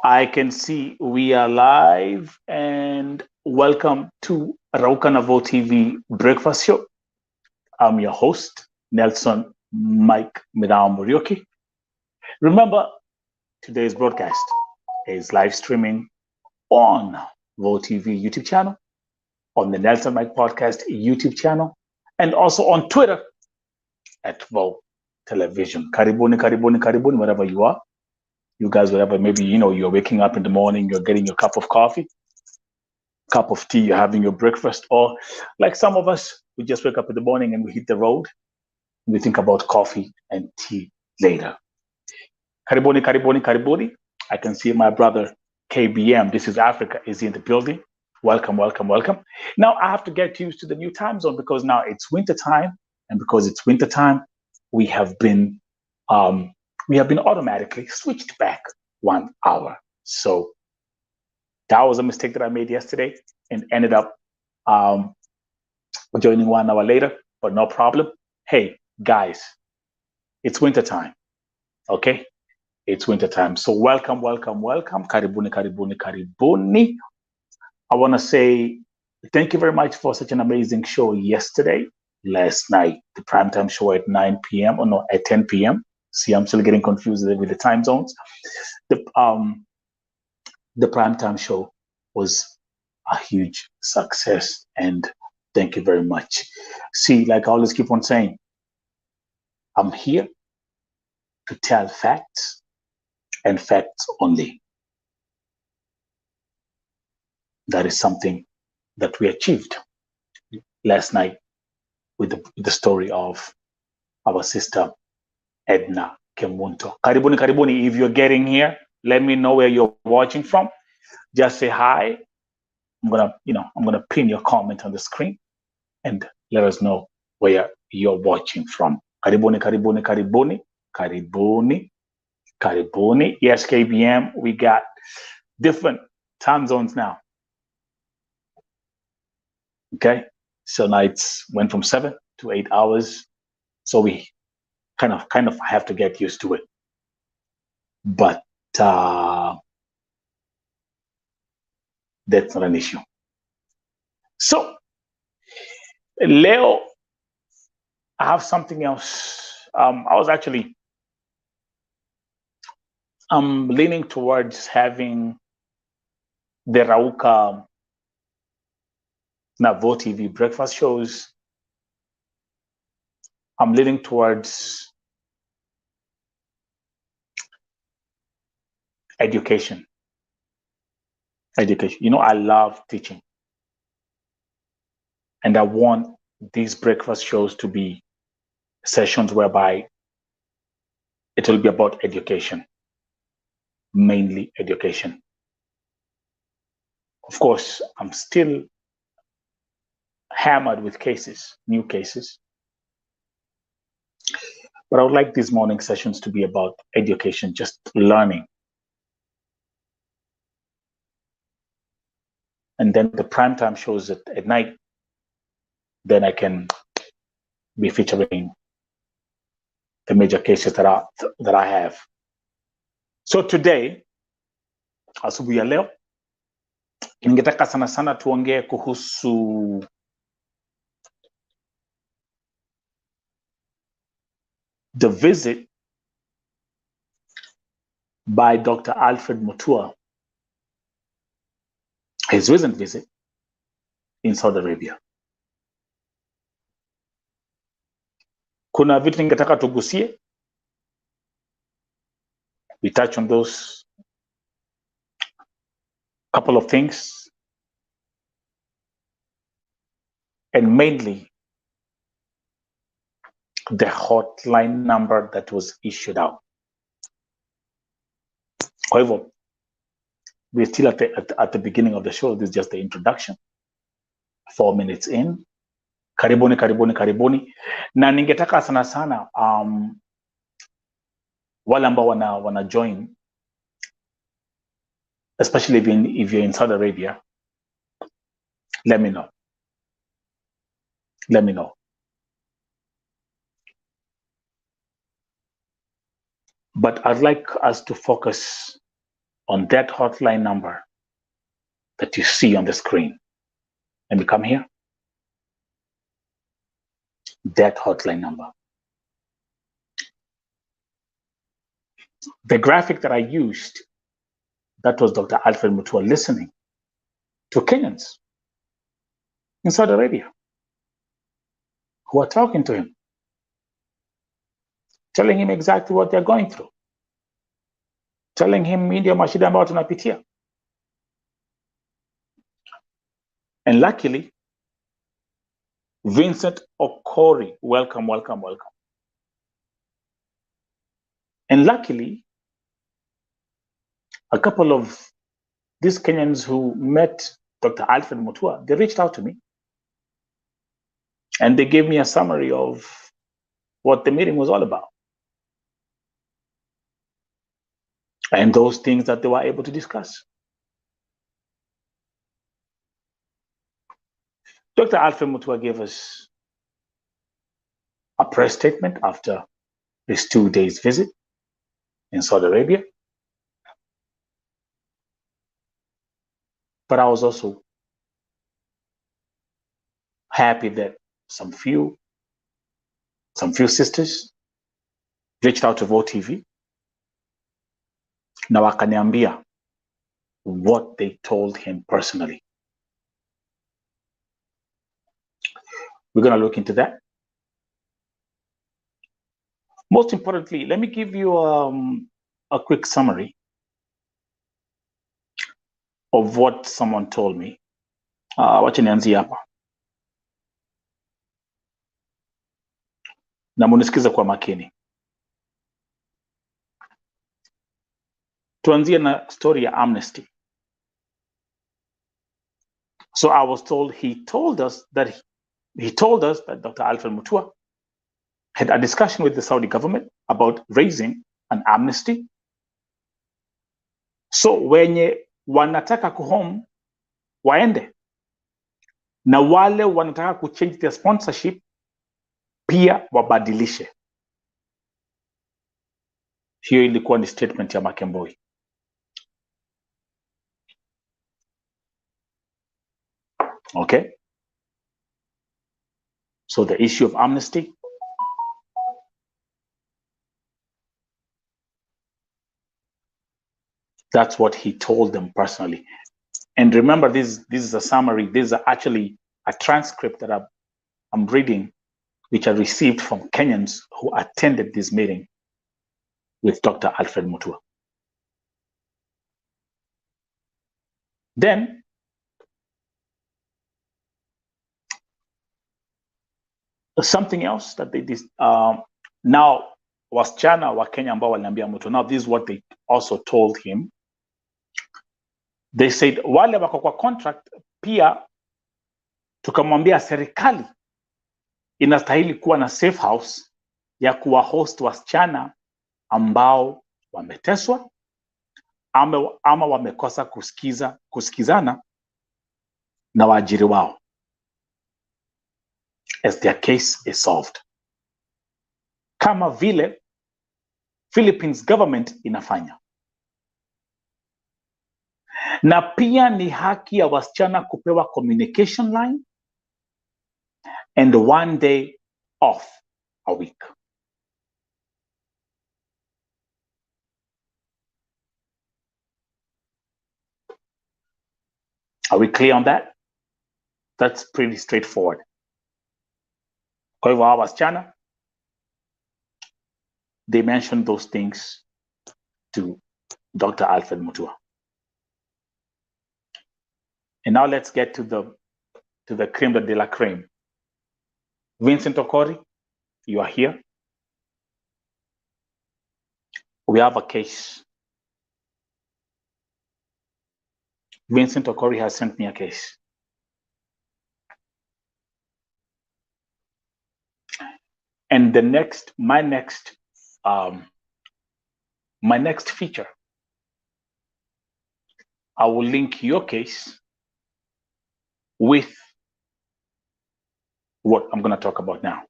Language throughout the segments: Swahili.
I can see we are live and welcome to Raukanavo TV Breakfast Show. I'm your host, Nelson Mike Midao Murioki. Remember, today's broadcast is live streaming on Vo TV YouTube channel, on the Nelson Mike Podcast YouTube channel, and also on Twitter at Vo Television. Karibuni, karibuni, karibuni, wherever you are. You guys, whatever, maybe, you're waking up in the morning, you're getting your cup of coffee, cup of tea, you're having your breakfast, or like some of us, we just wake up in the morning and we hit the road. And we think about coffee and tea later. Karibuni, karibuni, karibuni. I can see my brother KBM. This is Africa. Is he in the building? Welcome, welcome, welcome. Now I have to get used to the new time zone because now it's winter time, and because it's winter time, we have been automatically switched back 1 hour. So that was a mistake that I made yesterday and ended up joining 1 hour later, but no problem. Hey, guys, it's winter time, okay? It's winter time. So welcome, welcome, welcome. Karibuni, karibuni, karibuni. I want to say thank you very much for such an amazing show yesterday, last night, the primetime show at 9 p.m. or no, at 10 p.m. See, I'm still getting confused with the time zones. The primetime show was a huge success, and thank you very much. See, like I always keep on saying, I'm here to tell facts and facts only. That is something that we achieved last night with the story of our sister Edna Kemunto. Karibuni, karibuni. If you're getting here, let me know where you're watching from. Just say hi. I'm gonna pin your comment on the screen and let us know where you're watching from. Karibuni, karibuni, karibuni, karibuni, karibuni. Yes, KBM, we got different time zones now. Okay, so nights went from 7 to 8 hours, so we kind of have to get used to it. But that's not an issue. So, Leo, I have something else. I was actually leaning towards having the Rauka Navo TV breakfast shows. I'm leaning towards education. Education. I love teaching. And I want these breakfast shows to be sessions whereby it will be about education, mainly education. Of course, I'm still hammered with cases, new cases. But I would like these morning sessions to be about education, just learning. And then the primetime shows at night, then I can be featuring the major cases that I have. So today, asubuhi ya leo, ningetaka sana sana tuongee kuhusu the visit by Dr. Alfred MUTUA, his recent visit in Saudi Arabia. Kuna vitu ningetaka tugusie. We touch on those couple of things. And mainly the hotline number that was issued out. However, we're still at the beginning of the show. This is just the introduction. 4 minutes in. Karibuni, karibuni, karibuni. Na ningetaka sana sana wale ambao wana join, especially if you're in Saudi Arabia, let me know. Let me know. But I'd like us to focus on that hotline number that you see on the screen. Let me come here. That hotline number. The graphic that I used, that was Dr. Alfred MUTUA listening to Kenyans in Saudi Arabia who are talking to him, telling him exactly what they're going through, telling him ndio mashida ambayo tunapitia. And luckily, Vincent Okori, welcome. And luckily, a couple of these Kenyans who met Dr. Alfred MUTUA, they reached out to me and they gave me a summary of what the meeting was all about and those things that they were able to discuss. Dr. Alfred MUTUA gave us a press statement after his 2 days visit in Saudi Arabia. But I was also happy that some few sisters reached out to Vo TV na wakaniambia what they told him personally. We're going to look into that. Most importantly, let me give you a quick summary of what someone told me. Wacha nianzie hapa na munisikiza kwa makini. Tuanzie na story ya amnesty. So I was told he told us that Dr. Alfred MUTUA had a discussion with the Saudi government about raising an amnesty. So wenye wanataka kuhome waende, na wale wanataka kuchange their sponsorship pia wabadilishe. Hiyo ilikuwa ni statement ya Makemboi. Okay? So the issue of amnesty, that's what he told them personally. And remember, this is a summary. This is actually a transcript that I'm reading, which I received from Kenyans who attended this meeting with Dr. Alfred MUTUA. Then, something else that they did, now wasichana wa Kenya ambao waliambia MUTUA, now this is what they also told him. They said, wale wako kwa contract pia tukamwambia serikali inastahili kuwa na safe house ya kuwa host wasichana ambao wameteswa ama wamekosa kusikizana na waajiri wao as their case is solved, kama vile Philippines government inafanya. Na pia ni haki ya wasichana kupewa communication line and 1 day off a week. Are we clear on that? That's pretty straightforward. Kwa hivyo hawa wasichana, they mentioned those things to Dr. Alfred MUTUA. And now let's get to the creme de la creme. Vincent Okori, you are here. We have a case. Vincent Okori has sent me a case. And my next feature, I will link your case with what I'm going to talk about now.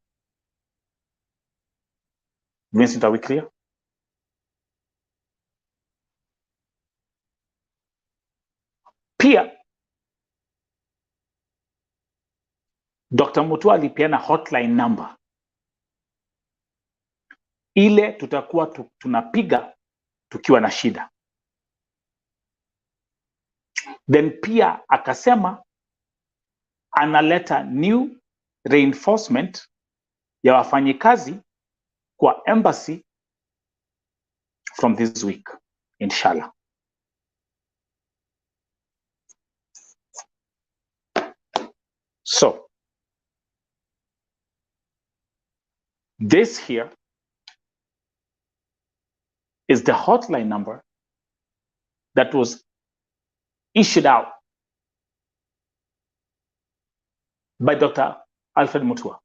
Vincent, are we clear? Pia Dr. MUTUA alipeana hotline number ile tutakuwa tunapiga tukiwa na shida. Then pia akasema analeta new reinforcement ya wafanyikazi kwa embassy from this week, inshallah. So this here is the hotline number that was issued out by Dr. Alfred MUTUA.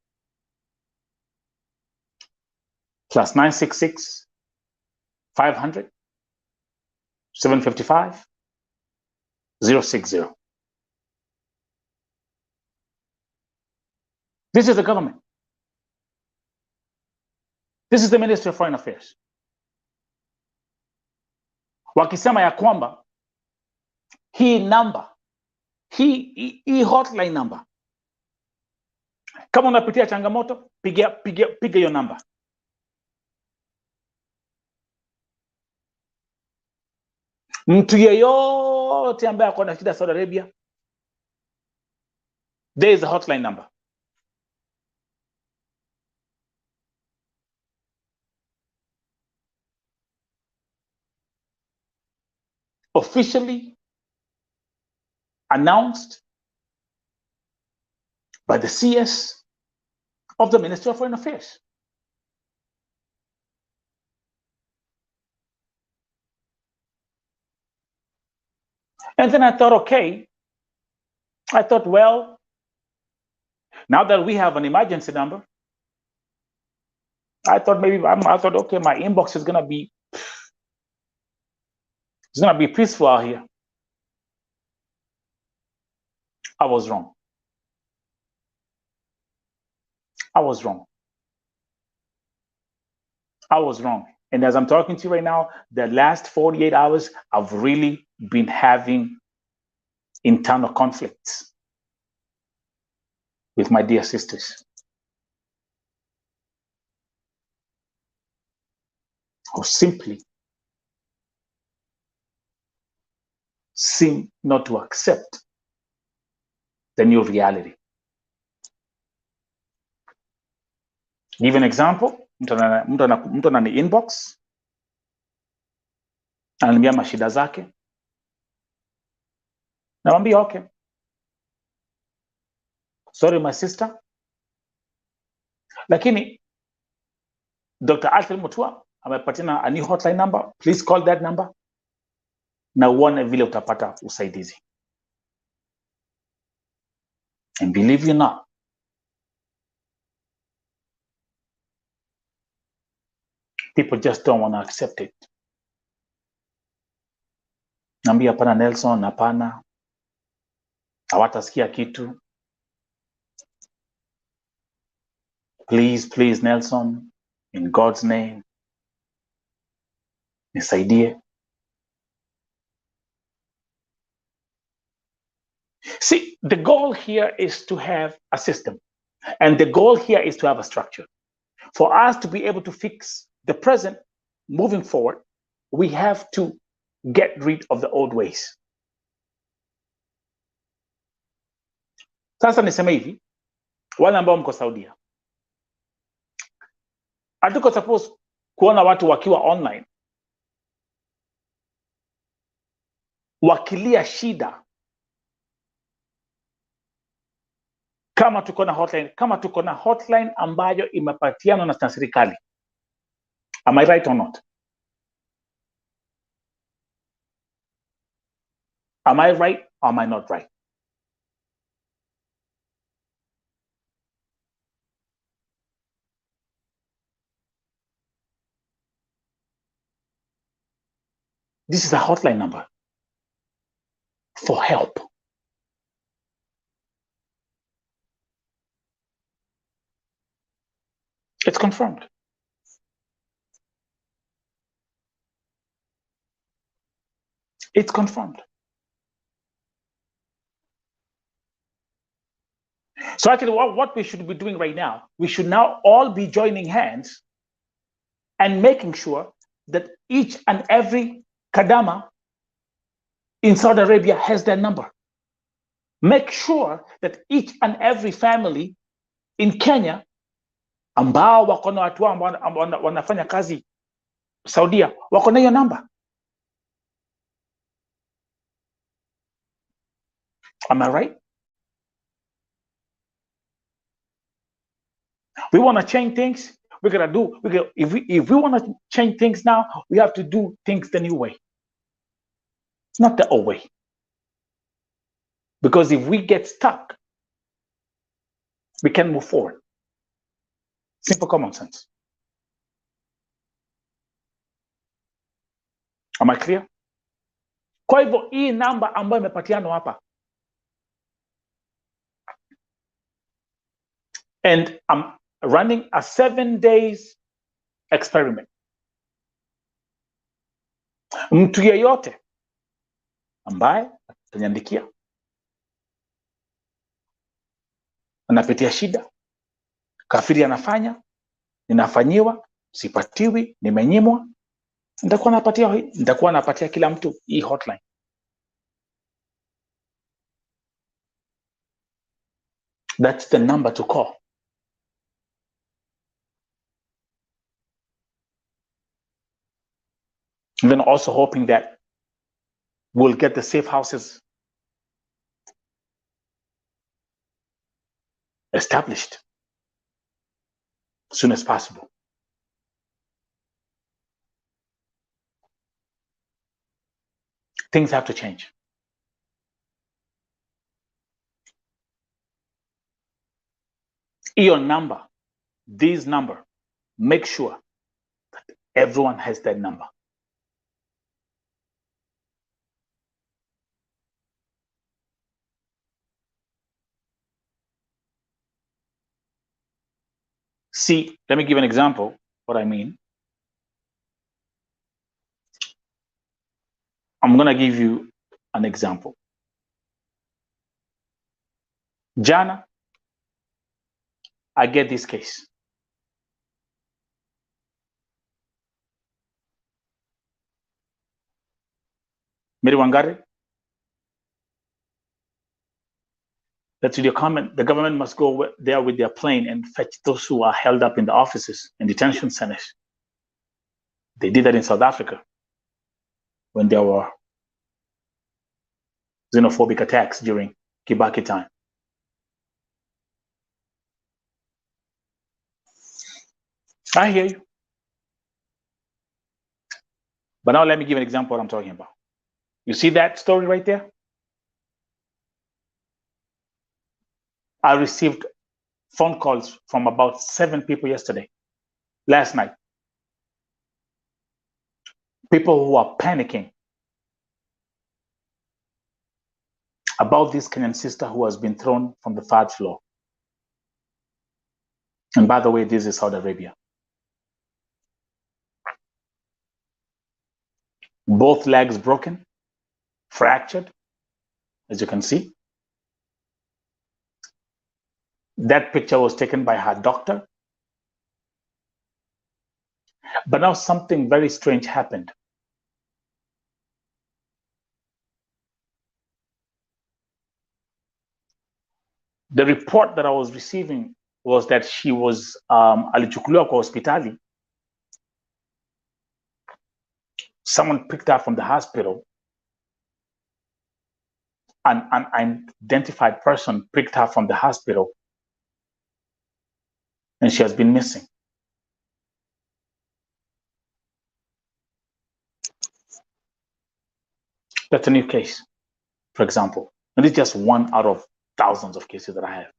Plus 966 500 755 060. This is the government. This is the Ministry of Foreign Affairs. Wakisema ya kwamba hii number, hii hotline number, kama unapitia changamoto, piga hiyo number. Mtu yeyote ambaye ako na shida Saudi Arabia, there is a hotline number. Officially announced by the CS of the Ministry of Foreign Affairs. And then I thought, okay, well, now that we have an emergency number, I thought, okay, my inbox is gonna be, it's gonna be peaceful out here. I was wrong. I was wrong. I was wrong. And as I'm talking to you right now, the last 48 hours, I've really been having internal conflicts with my dear sisters who simply seem not to accept the new reality. Give an example. Mtu anani inbox ananiambia mashida zake, namwambia okay, sorry my sister, lakini Dr. Alfred MUTUA amepatina a new hotline number, please call that number na uone vile utapata usaidizi. And believe you not, people just don't want to accept it. Naambia hapana Nelson, hapana, hawatasikia kitu. Please Nelson, in God's name, nisaidie. See, the goal here is to have a system, and the goal here is to have a structure. For us to be able to fix the present moving forward, we have to get rid of the old ways. Sasa niseme hivi, wale ambao mko Saudia, hatuko suppose kuona watu wakiwa online wakilia shida kama tuko na hotline ambayo imepatiana na serikali. Am I right or not? Am I right or am I not right? This is a hotline number for help. It's confirmed. It's confirmed. So actually what we should be doing right now, we should now all be joining hands and making sure that each and every kadama in Saudi Arabia has their number. Make sure that each and every family in Kenya ambao wako na watu ambao wanafanya kazi Saudia wako na hiyo namba. Am I right? We want to change things. If we want to change things now, we have to do things the new way, not the old way. Because if we get stuck, we can move forward. Simple common sense. Am I clear? Kwa hivyo hii namba ambayo imepatiana hapa, and I'm running a 7 days experiment. Mtu yeyote ambaye ataniandikia anapitia shida, kafiri anafanya, ninafanyiwa, sipatiwi, nimenyimwa, nitakuwa napatia kila mtu hii hotline. That's the number to call. And then also hoping that we'll get the safe houses established as soon as possible. Things have to change. Your number, this number, make sure that everyone has that number. See, let me give an example what I mean. I'm going to give you an example. Jana, I get this case. Miriwangari, that's your comment. The government must go there with their plane and fetch those who are held up in the offices and detention centers. They did that in South Africa when there were xenophobic attacks during Kibaki time. I hear you. But now let me give an example of what I'm talking about. You see that story right there? I received phone calls from about 7 people last night. People who are panicking about this Kenyan sister who has been thrown from the 3rd floor. And by the way, this is Saudi Arabia. Both legs broken, fractured, as you can see. That picture was taken by her doctor. But now something very strange happened. The report that I was receiving was that she was alichukuliwa kwa hospitali. Someone picked her from the hospital. An unidentified person picked her from the hospital, and she has been missing. That's a new case, for example. And it's just one out of thousands of cases that I have.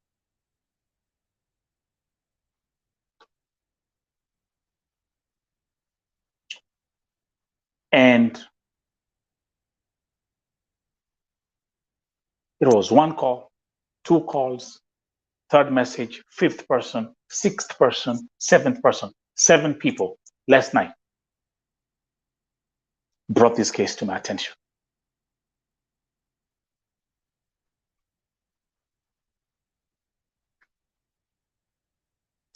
And it was 1 call, 2 calls, 3rd message, 5th person, 6th person, 7th person. 7 people last night brought this case to my attention.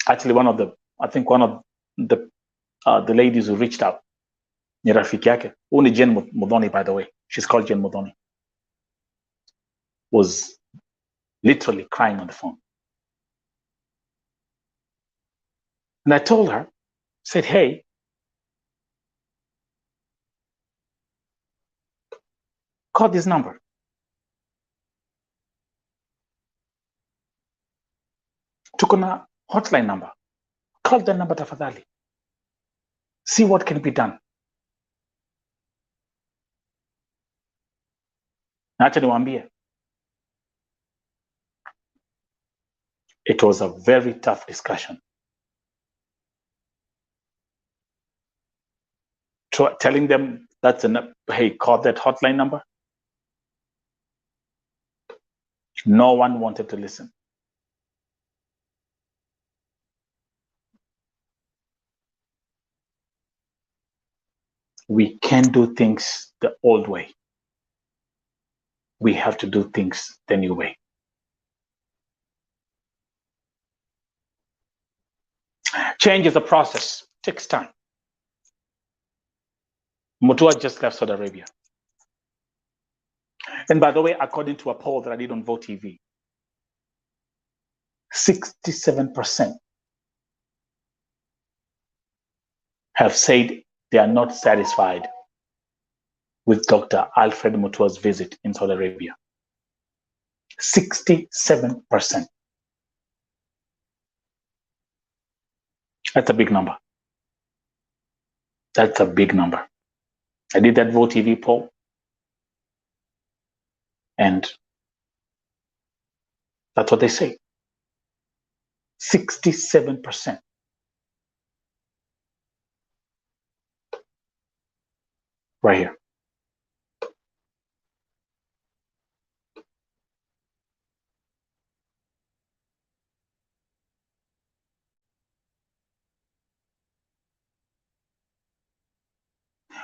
Actually, I think one of the ladies who reached out, ni rafiki yake, huyu ni Jen Mudhoni, by the way, she's called Jen Mudhoni, was literally crying on the phone. And I told her, said, hey, call this number. Tuko na hotline number. Call that number tafadhali. See what can be done. Na acha niwaambie, it was a very tough discussion. Telling them hey, call that hotline number. No one wanted to listen. We can't do things the old way. We have to do things the new way. Change is a process, takes time. MUTUA just left Saudi Arabia. And by the way, according to a poll that I did on Vote TV, 67% have said they are not satisfied with Dr. Alfred MUTUA's visit in Saudi Arabia. 67%. That's a big number. That's a big number. I did that Vote TV poll, and that's what they say. 67%. Right here.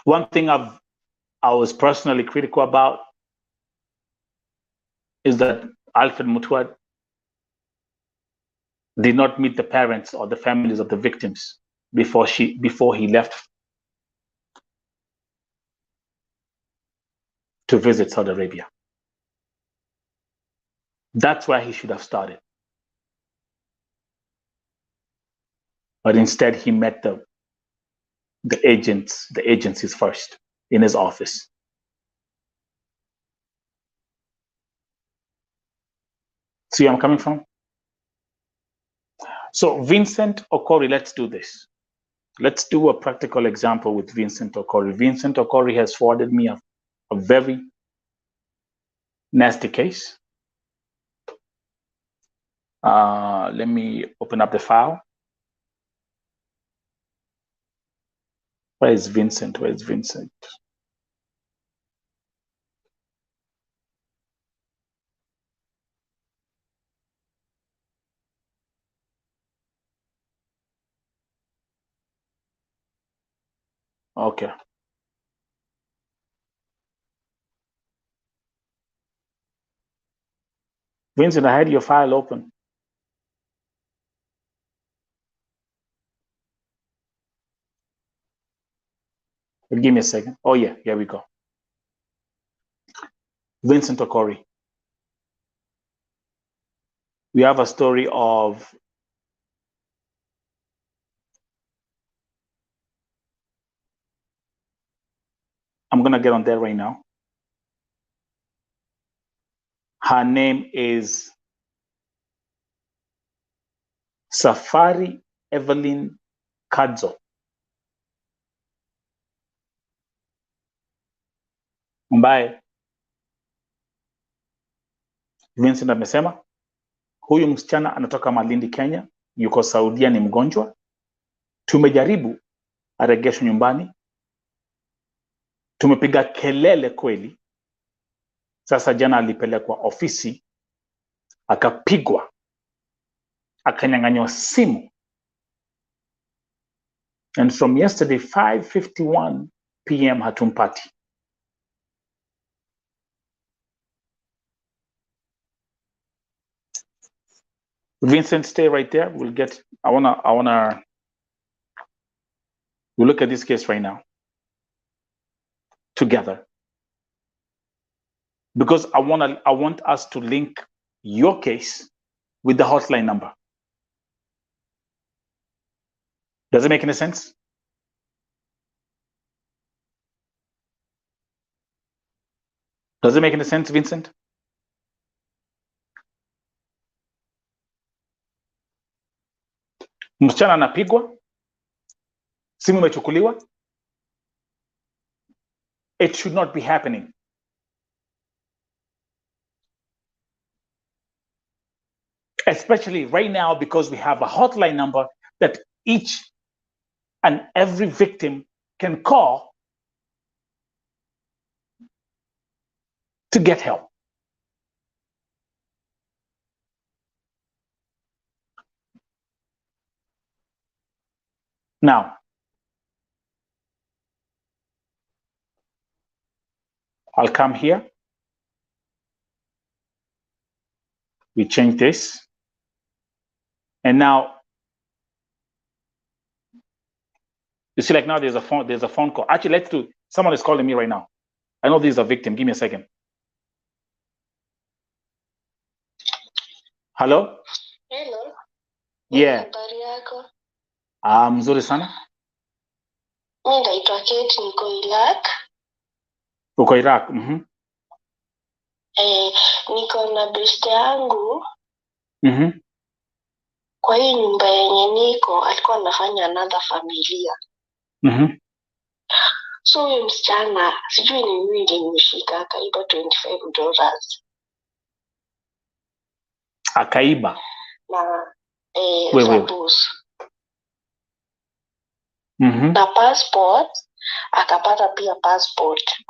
One thing I was personally critical about is that Alfred MUTUA did not meet the parents or the families of the victims before he left to visit Saudi Arabia. That's where he should have started. But instead, he met the agencies first in his office. See where I'm coming from? So Vincent Okori, let's do this. Let's do a practical example with Vincent Okori. Vincent Okori has forwarded me a very nasty case. Let me open up the file. Where is Vincent? Where is Vincent? Okay. Vincent, I had your file open. Give me a second. Oh yeah, here we go. Vincent Okori. We have a story of I'm gonna get on there right now. Her name is Safari Evelyn Kadzo. Ambaye Vincent amesema huyu msichana anatoka Malindi, Kenya, yuko Saudia, ni mgonjwa. Tumejaribu aregeshwe nyumbani, tumepiga kelele kweli. Sasa jana alipelekwa ofisi, akapigwa, akanyang'anywa simu. And from yesterday 5:51 p.m. hatumpati. Vincent, stay right there. We'll get, we'll look at this case right now together. Because I want us to link your case with the hotline number. Does it make any sense? Does it make any sense, Vincent? Msichana anapigwa, simu imechukuliwa. It should not be happening. Especially right now, because we have a hotline number that each and every victim can call to get help. Now, I'll come here. We change this. And now, you see, like now there's a phone call. Actually, let's do, someone is calling me right now. I know this is a victim. Give me a second. Hello? Hello. Yeah. Habari yako? Mzuri sana. Mimi naitwa Kate, niko Iraq. Uko Iraq? Niko na beste yangu. Kwa hii nyumba yenye niko alikuwa anafanya another familia. So huyo msichana sijui ni nini ilimshika, akaiba $25. Akaiba? Na na passport, akapata pia passport.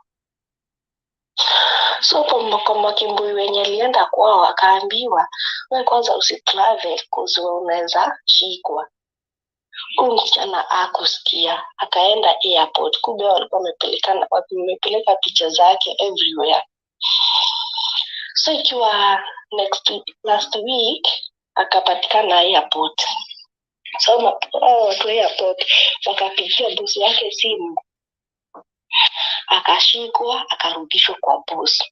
So kwa makimbui wenye alienda kwao akaambiwa, wewe kwanza usitravel cause unaweza shikwa. Huyu msichana akusikia, akaenda airport. Kumbe walikuwa wamepeleka picha zake everywhere. So ikiwa last week akapatikana airport. So watu airport wakapigia bosi yake simu, akashikwa, akarudishwa kwa boss.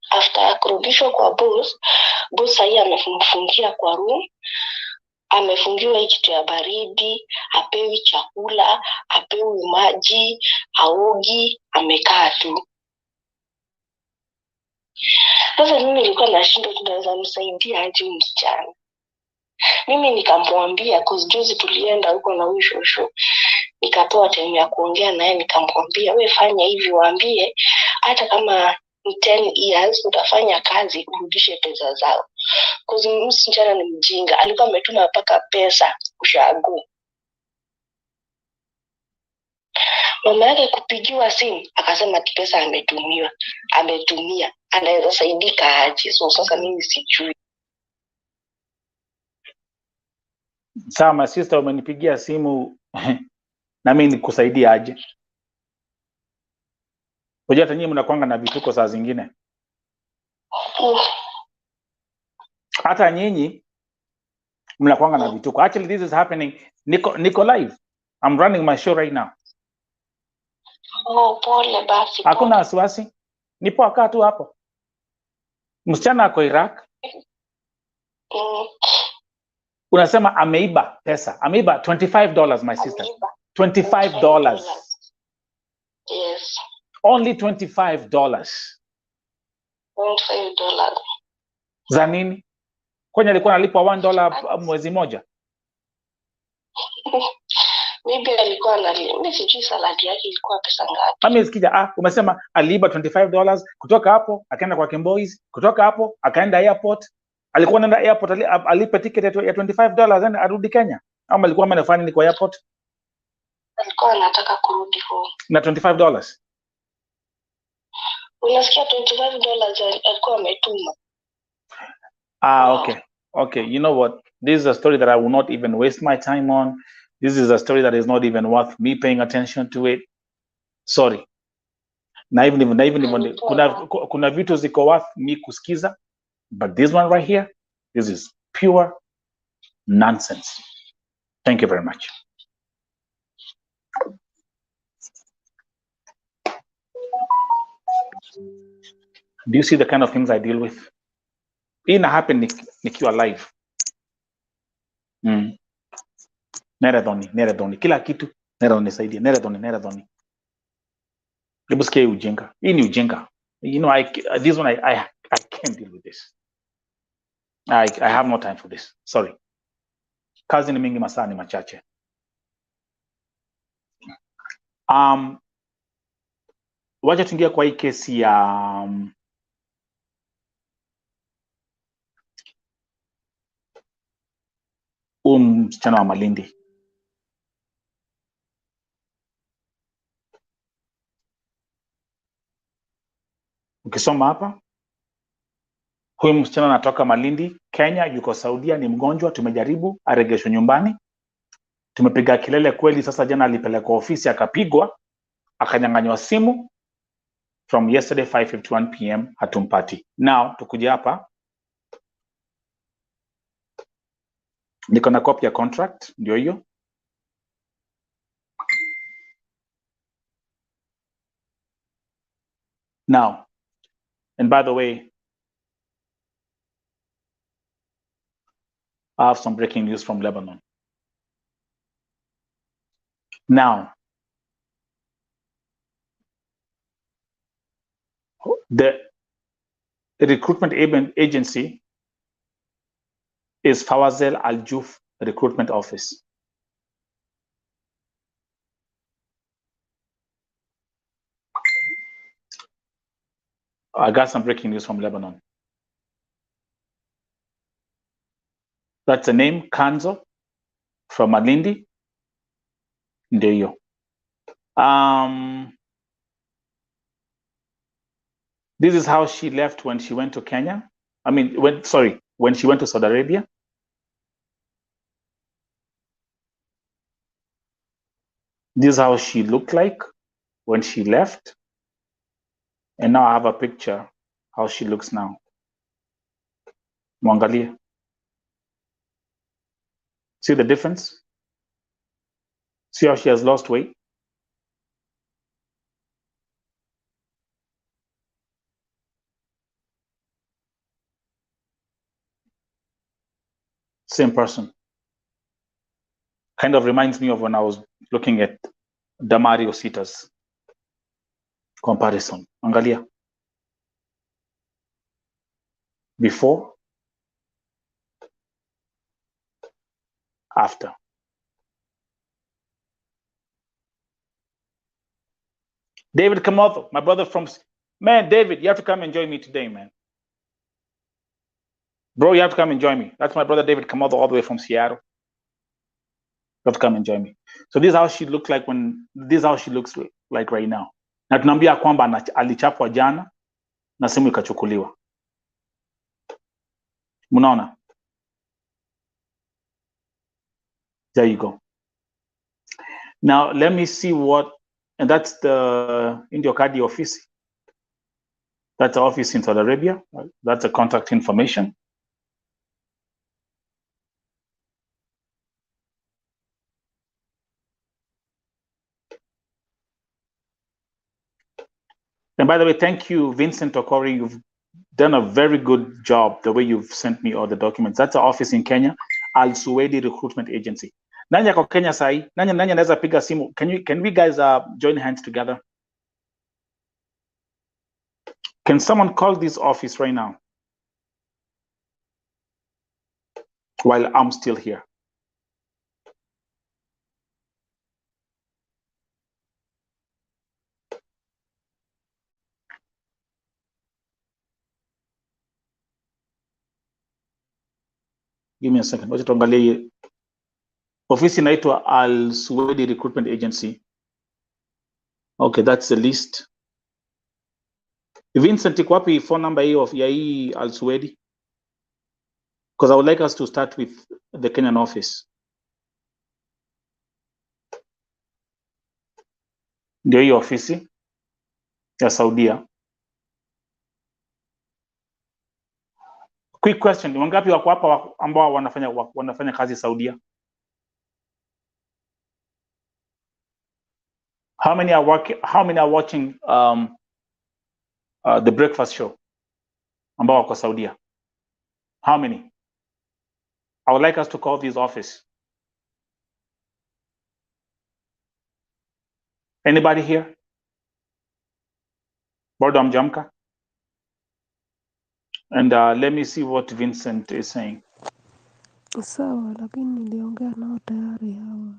After kurudishwa kwa boss sahii amemfungia kwa room, amefungiwa hii kitu ya baridi, hapewi chakula, hapewi maji, haogi, amekaa tu. Sasa mimi nilikuwa nashindwa tunaweza msaidia aje msichana. Mimi nikamwambia, cause juzi tulienda huko na huyu shosho, nikapewa time ya kuongea naye, nikamwambia wewe fanya hivi, waambie hata kama 10 years utafanya kazi urudishe pesa zao. Cause msichana ni mjinga, alikuwa ametuma mpaka pesa ushago. Mama yake kupigiwa simu akasema pesa ametumia, anaweza saidika aje? So sasa mimi sijui. Sawa, my sister, umenipigia simu na mimi nikusaidia aje? Unajua hata nyinyi mnakuanga na vituko saa zingine. Hata nyinyi mnakuanga na vituko. Actually, this is happening. Niko live. I'm running my show right now. Pole basi. Hakuna wasiwasi. Nipo akaa tu hapo. Msichana ako Iraq. Unasema ameiba pesa. Ameiba $25, my sister. $25. Yes. Only $25. $25. Za nini? Kwenye alikuwa analipwa $1 mwezi moja. Maybe alikuwa mimi sijui saladi yake ilikuwa pesa ngapi. Mimi sikija, umesema aliiba $25, kutoka hapo akaenda kwa Kimboys, kutoka hapo akaenda airport. Alikuwa anaenda airport alipe ticket ya $25 and arudi Kenya. Ama alikuwa anafanya nini kwa airport? Alikuwa anataka kurudi home. Na $25. Unasikia $25 alikuwa ametuma. Okay. You know what? This is a story that I will not even waste my time on. This is a story that is not even worth me paying attention to it. Sorry. Na even kuna vitu ziko worth me kusikiza, but this one right here, this is pure nonsense. Thank you very much. Do you see the kind of things I deal with? Ina happen nikiwa live. Neredoni. Kila kitu. Neredoni saidia. Neredoni. Hebu sikia ujinga. Hii ni ujinga. You know, this one I can't deal with this. I have no time for this. Sorry. Kazi ni mingi, masaa ni machache. Wacha tuingia kwa hii kesi ya msichana wa Malindi. Ukisoma hapa, huyu msichana anatoka Malindi, Kenya, yuko Saudia, ni mgonjwa, tumejaribu aregeshwe nyumbani. Tumepiga kelele kweli, sasa jana alipelekwa ofisi akapigwa, akanyang'anywa simu. From yesterday 5:51 p.m. hatumpati. Now tukuja hapa, niko na copy ya contract, ndio hiyo. Now, and by the way, I have some breaking news from Lebanon. Now, the recruitment agency is Fawazil Al-Juf Recruitment Office. I got some breaking news from Lebanon. That's the name, Kanzo, from Malindi. Ndio. This is how she left when she went to Kenya. When she went to Saudi Arabia. This is how she looked like when she left. And now I have a picture how she looks now. Mwangalia. See the difference? See how she has lost weight? Same person. Kind of reminds me of when I was looking at Damario Sita's comparison. Angalia. Before, after. David Kamotho, my brother from... Man, David, you have to come and join me today, man. Bro, you have to come and join me. That's my brother David Kamotho all the way from Seattle. You have to come and join me. So this is how she looks like right now. Na tunaambia kwamba alichapwa jana na simu ikachukuliwa. Munaona? There you go. Now let me see what, and that's the Indio Kadi office. That's the office in Saudi Arabia. That's the contact information. And by the way, thank you, Vincent Okori. You've done a very good job the way you've sent me all the documents. That's the office in Kenya, Al Suwaidi Recruitment Agency. Nani yako Kenya sahi? Nani anaweza piga simu? Can we guys join hands together? Can someone call this office right now while I'm still here? Give me a second. Wacha tuangalie. Ofisi inaitwa Al Suwaidi Recruitment Agency. Okay, that's the list. Vincent, iko wapi phone number ya hii Al Suwaidi? Because I would like us to start with the Kenyan office. Ndio hii ofisi ya Saudia. Quick question, wangapi wako hapa ambao wanafanya kazi Saudia? How many are watching the breakfast show ambao wako Saudia? How many? I would like us to call this office. Anybody here? Bado amjamka? And let me see what Vincent is saying. Sawa, lakini niliongea nao tayari hawa.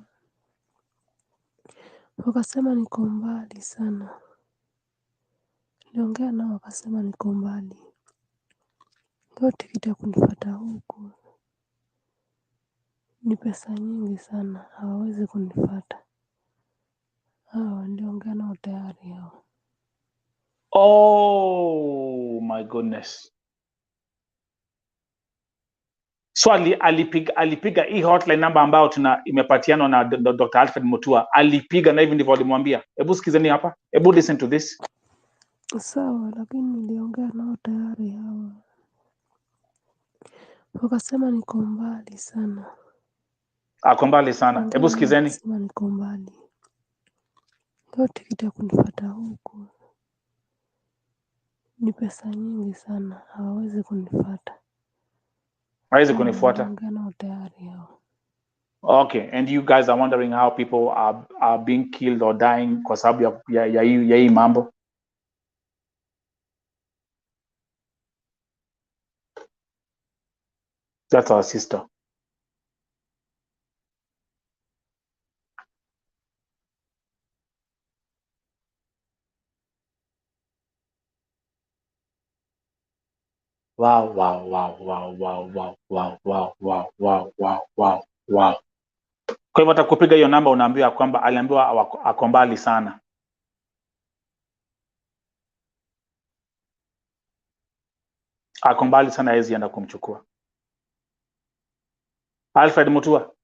Wakasema niko mbali sana. Niliongea nao wakasema niko mbali. Kwa tikiti ya kunifuata huku ni pesa nyingi sana, hawawezi kunifuata. Hawa niliongea nao tayari hawa. Oh my goodness. So alipiga hii hotline number ambayo imepatiana na Dr. Alfred MUTUA. Alipiga na hivi ndivyo alimwambia. Hebu sikizeni hapa. Hebu listen to this. Sawa, lakini niliongea nao tayari hawa. Wakasema niko mbali sana. Ako mbali sana. Hebu sikizeni. Wakasema niko mbali. Kwa tikiti ya kunifuata huku ni pesa nyingi sana, hawawezi kunifuata. Hawezi kunifuata. Niliongea nao tayari hawa. Okay, and you guys are wondering how people are being killed or dying kwa sababu ya hii mambo. That's our sister. Wow. Kwa hivyo atakupiga hiyo namba unaambiwa kwamba aliambiwa ako mbali sana. Ako mbali sana, hawezi enda kumchukua. Alfred MUTUA.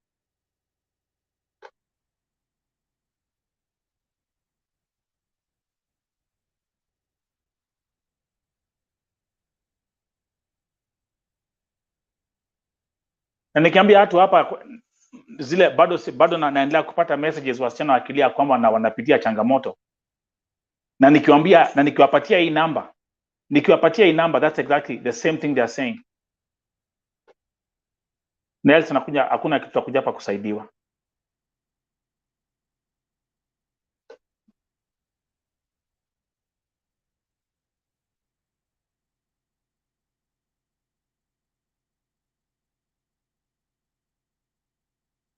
Na nikiambia watu hapa zile bado naendelea kupata messages wasichana wakilia kwamba wanapitia changamoto. Na nikiwapatia hii namba, that's exactly the same thing they are saying. Nelson hakuna kitu cha kuja hapa kusaidiwa.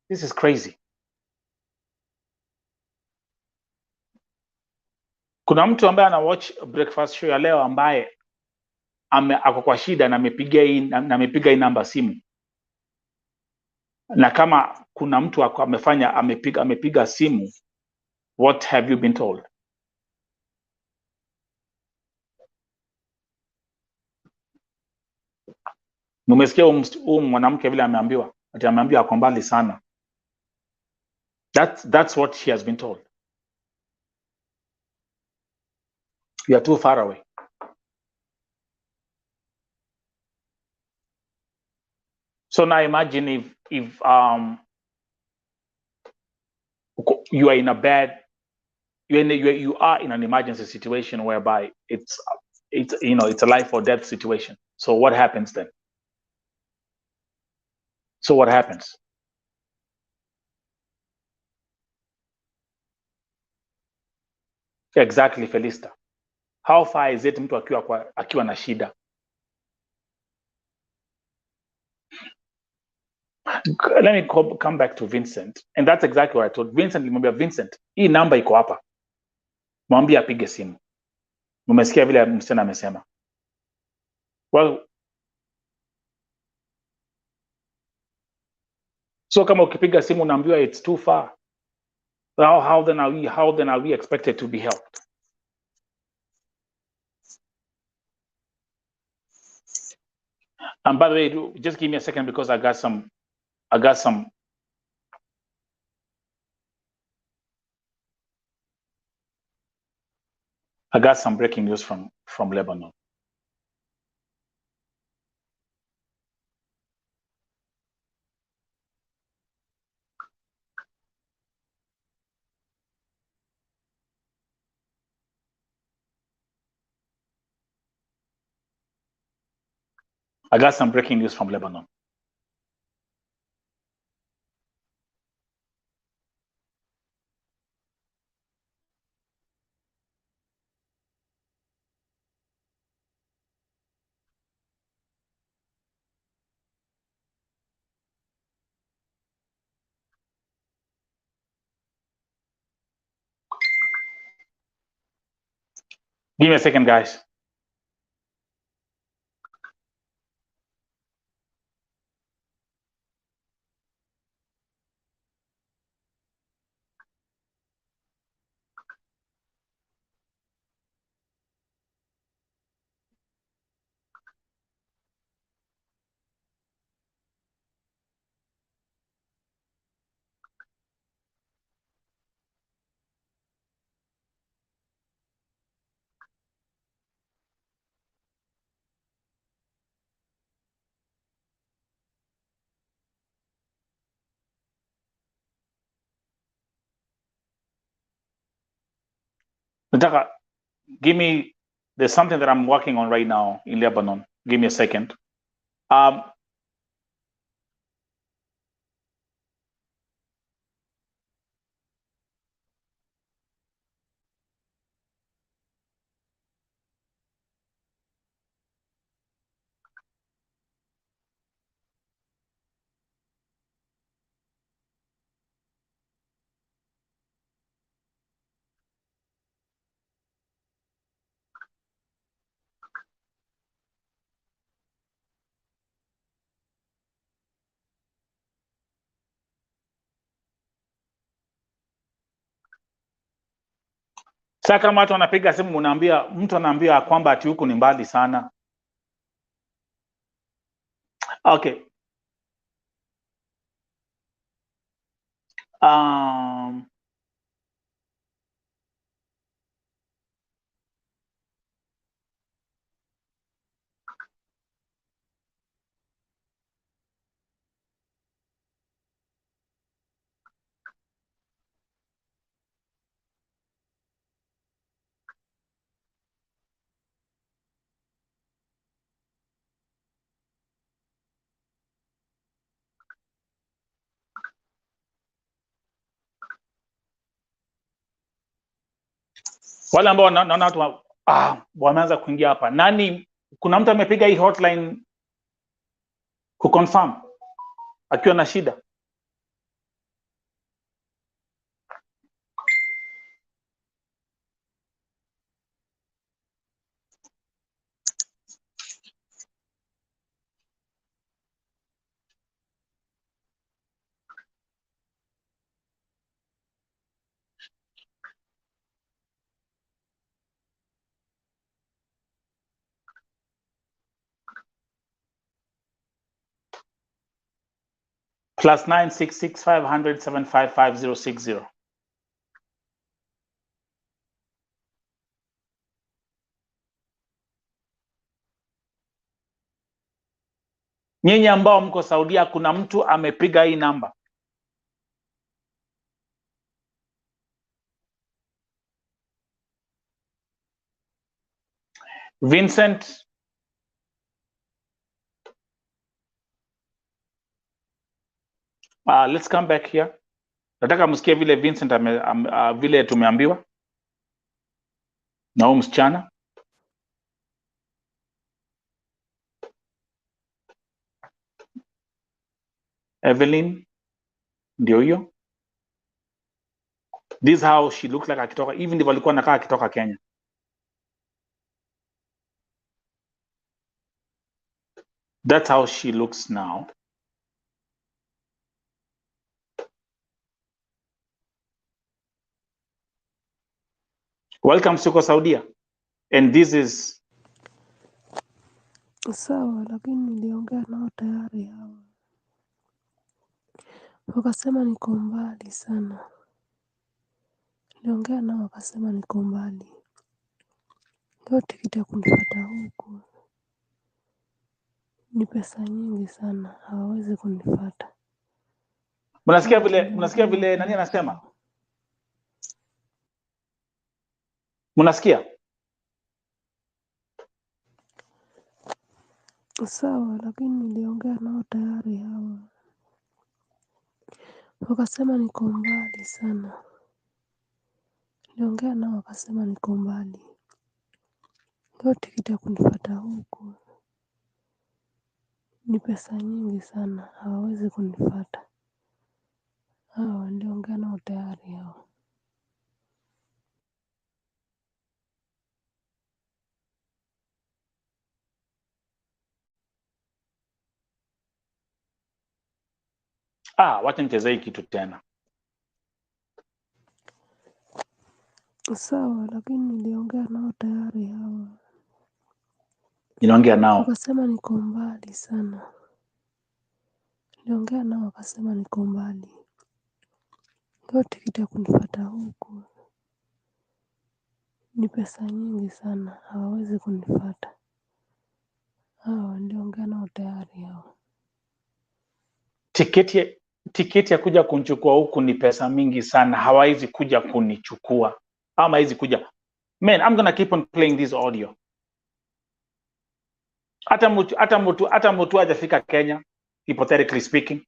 This is crazy. Kuna mtu ambaye ana watch breakfast show ya leo ambaye ako kwa shida na amepiga hii namba simu. Na kama kuna mtu amepiga simu, what have you been told? Numesikia mwanamke vile ameambiwa ako mbali sana. That's what she has been told. You are too far away. So now imagine if you are in a bad, you are in an emergency situation whereby it's a life or death situation. So what happens then? So what happens? Exactly, Felista. How far is it mtu akiwa na shida? Let me come back to Vincent. And that's exactly what I told Vincent. Nilimwambia Vincent, hii namba iko hapa. Mwambie apige simu. Umesikia vile msichana amesema. Well, so kama ukipiga simu unaambiwa it's too far. How then are we expected to be helped? And by the way, just give me a second because I got some breaking news from Lebanon. I got some breaking news from Lebanon. Give me a second, guys. Nataka, there's something that I'm working on right now in Lebanon. Give me a second. Sasa kama watu wanapiga simu, mtu anaambia kwamba ati huku ni mbali sana. Okay. Wale ambao naona watu wameanza kuingia hapa. Nani, kuna mtu amepiga hii hotline kuconfirm akiwa na shida? +966 500 755 060. Nyinyi ambao mko Saudia, kuna mtu amepiga hii namba? Vincent, let's come back here. Nataka msikie vile Vincent vile tumeambiwa na huyu msichana. Evelyn ndio hiyo. This is how she looks like akitoka. Even ndivyo alikuwa anakaa akitoka Kenya. That's how she looks now. Welcome to Saudia. And this is sawa, lakini niliongea nao tayari hao, wakasema niko mbali sana. Niliongea nao wakasema niko mbali, hiyo tikiti ya kunifuata huku ni pesa nyingi sana, hawawezi kunifuata. Mnasikia vile nani anasema? Mnasikia? Sawa, lakini niliongea nao tayari hawa. Wakasema niko mbali sana. Niliongea nao wakasema niko mbali. Leo tikiti ya kunifuata huku ni pesa nyingi sana, hawawezi kunifuata. Hawa niliongea nao tayari hawa. Wacha nichezee kitu tena. Sawa, lakini niliongea nao tayari hawa. Niliongea nao. Wakasema niko mbali sana. Niliongea nao wakasema niko mbali. Leo tikiti ya kunifuata huku ni pesa nyingi sana, hawawezi kunifuata. Hawa niliongea nao tayari hawa. Tiketi ya kuja kunichukua huku ni pesa mingi sana, hawawezi kuja kunichukua. Ama hizi kuja. Man, I'm gonna keep on playing this audio. Hata mtu hajafika Kenya, hypothetically speaking.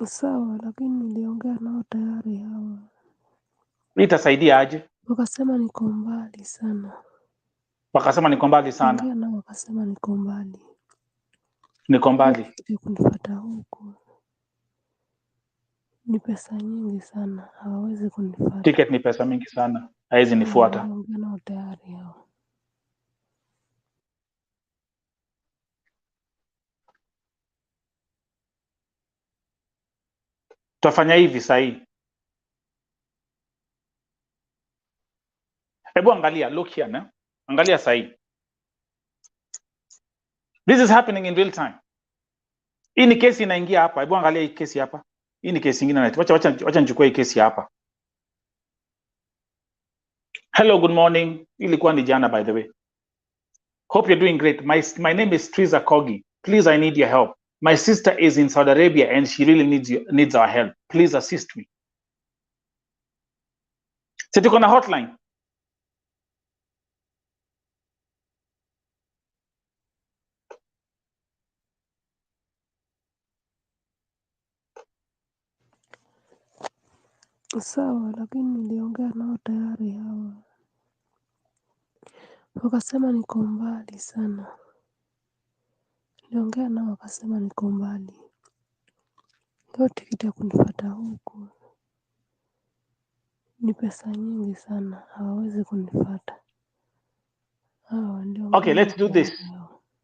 Sawa, lakini niliongea nao tayari hawa. Itasaidia aje? Wakasema niko mbali sana. Wakasema niko mbali sana. Niliongea nao wakasema niko mbali. Niko mbali. Tikiti kunifuata huku ni pesa nyingi sana, hawawezi kunifuata. Ticket ni pesa mingi sana, haizi nifuata. Niliongea nao tayari hawa. Tutafanya hivi sahi. Hebu angalia, look here na. Angalia sahi. This is happening in real time. Hii ni kesi inaingia hapa. Hebu angalia hii kesi hapa. Hii ni kesi nyingine. Wacha nichukue hii kesi hapa. Hello, good morning. Ilikuwa ni jana, by the way. Hope you're doing great. My name is Triza Kogi. Please, I need your help. My sister is in Saudi Arabia and she really needs our help. Please assist me. So tuko na hotline. Sawa, lakini niliongea nao tayari hawa. Wakasema niko mbali sana. Niliongea nao wakasema niko mbali. Leo tikiti ya kunifuata huku ni pesa nyingi sana, hawawezi kunifuata. Hawa niliongea. Okay, let's do this.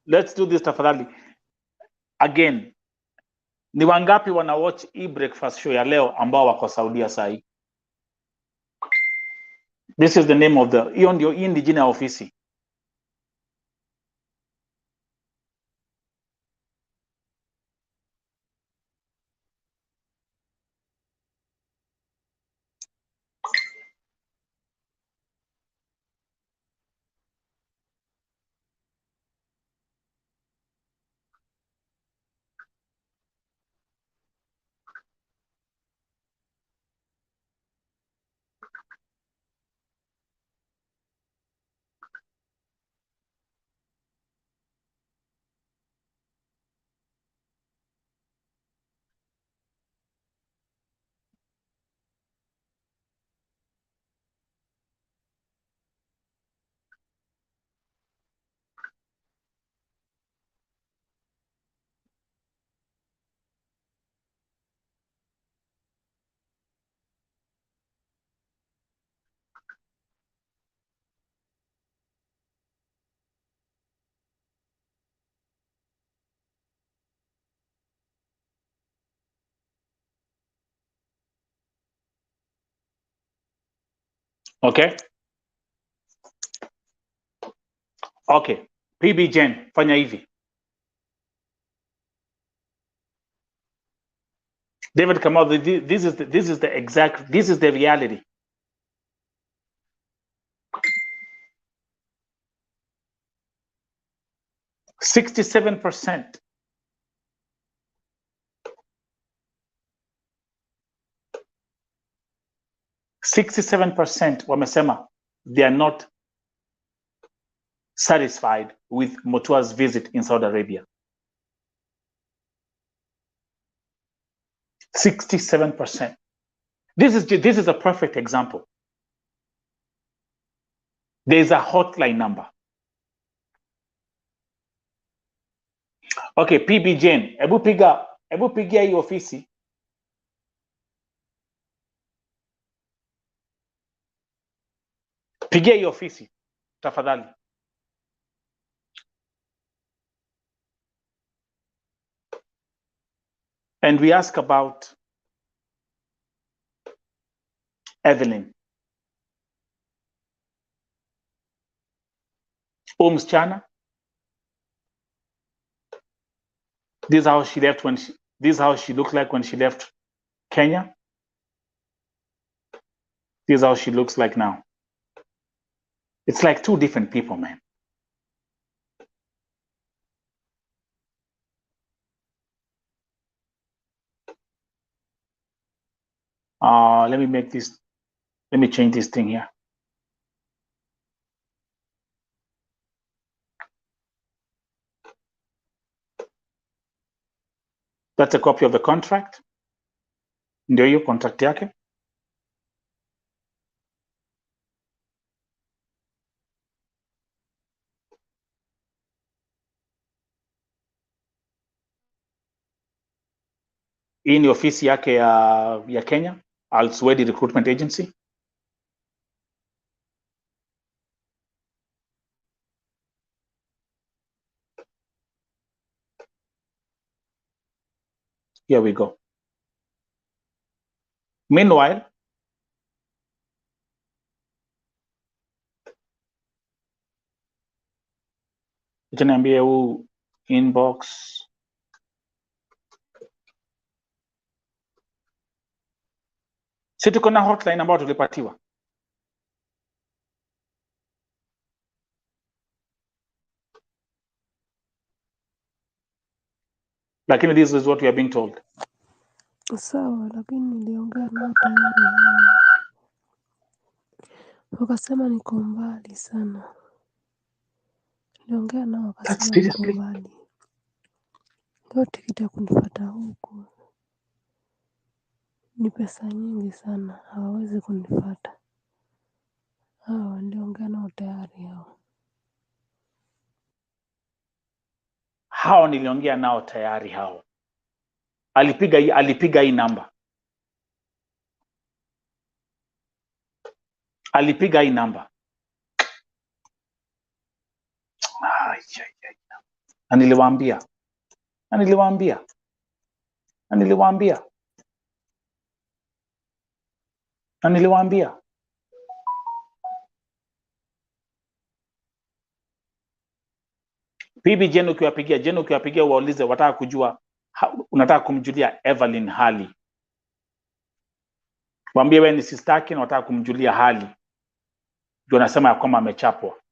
Let's do this tafadhali. Again, ni wangapi wana watch hii breakfast show ya leo ambao wako Saudia sahi? This is the name of the, hiyo ndio hii ndi jina ya ofisi. Okay? Okay. PB Jen, fanya hivi. David Kamal, this is the reality. %67%. 67% wamesema they are not satisfied with MUTUA's visit in Saudi Arabia. 67%. This is a perfect example. There's a hotline number. Okay, PB Jane, hebu pigia hii ofisi. Pigia hii ofisi, tafadhali. And we ask about Evelyn. Msichana. This is how she left this is how she looked like when she left Kenya. This is how she looks like now. It's like two different people, man. Let me change this thing here. That's a copy of the contract. Ndio hiyo contract yake. Hii ni ofisi yake ya Kenya, Al-Suwaidi Recruitment Agency. Here we go. Meanwhile, niambie huu inbox. Si tuko na hotline ambayo tulipatiwa. Lakini this is what we are being told. Sawa, lakini niliongea nao tayari hao. Wakasema niko mbali sana. Niliongea nao wakasema niko mbali. Ndio tikiti ya kunifuata huku ni pesa nyingi sana, hawawezi kunifuata. Hao niliongea nao tayari hao. Hao niliongea nao tayari hao. Alipiga hii namba. Alipiga hii namba. Na niliwaambia. Bibi Jane ukiwapigia waulize wataka kujua unataka kumjulia Evelyn hali. Waambie wewe ni sister yake na wataka kumjulia hali. Ndio nasema ya kwamba amechapwa.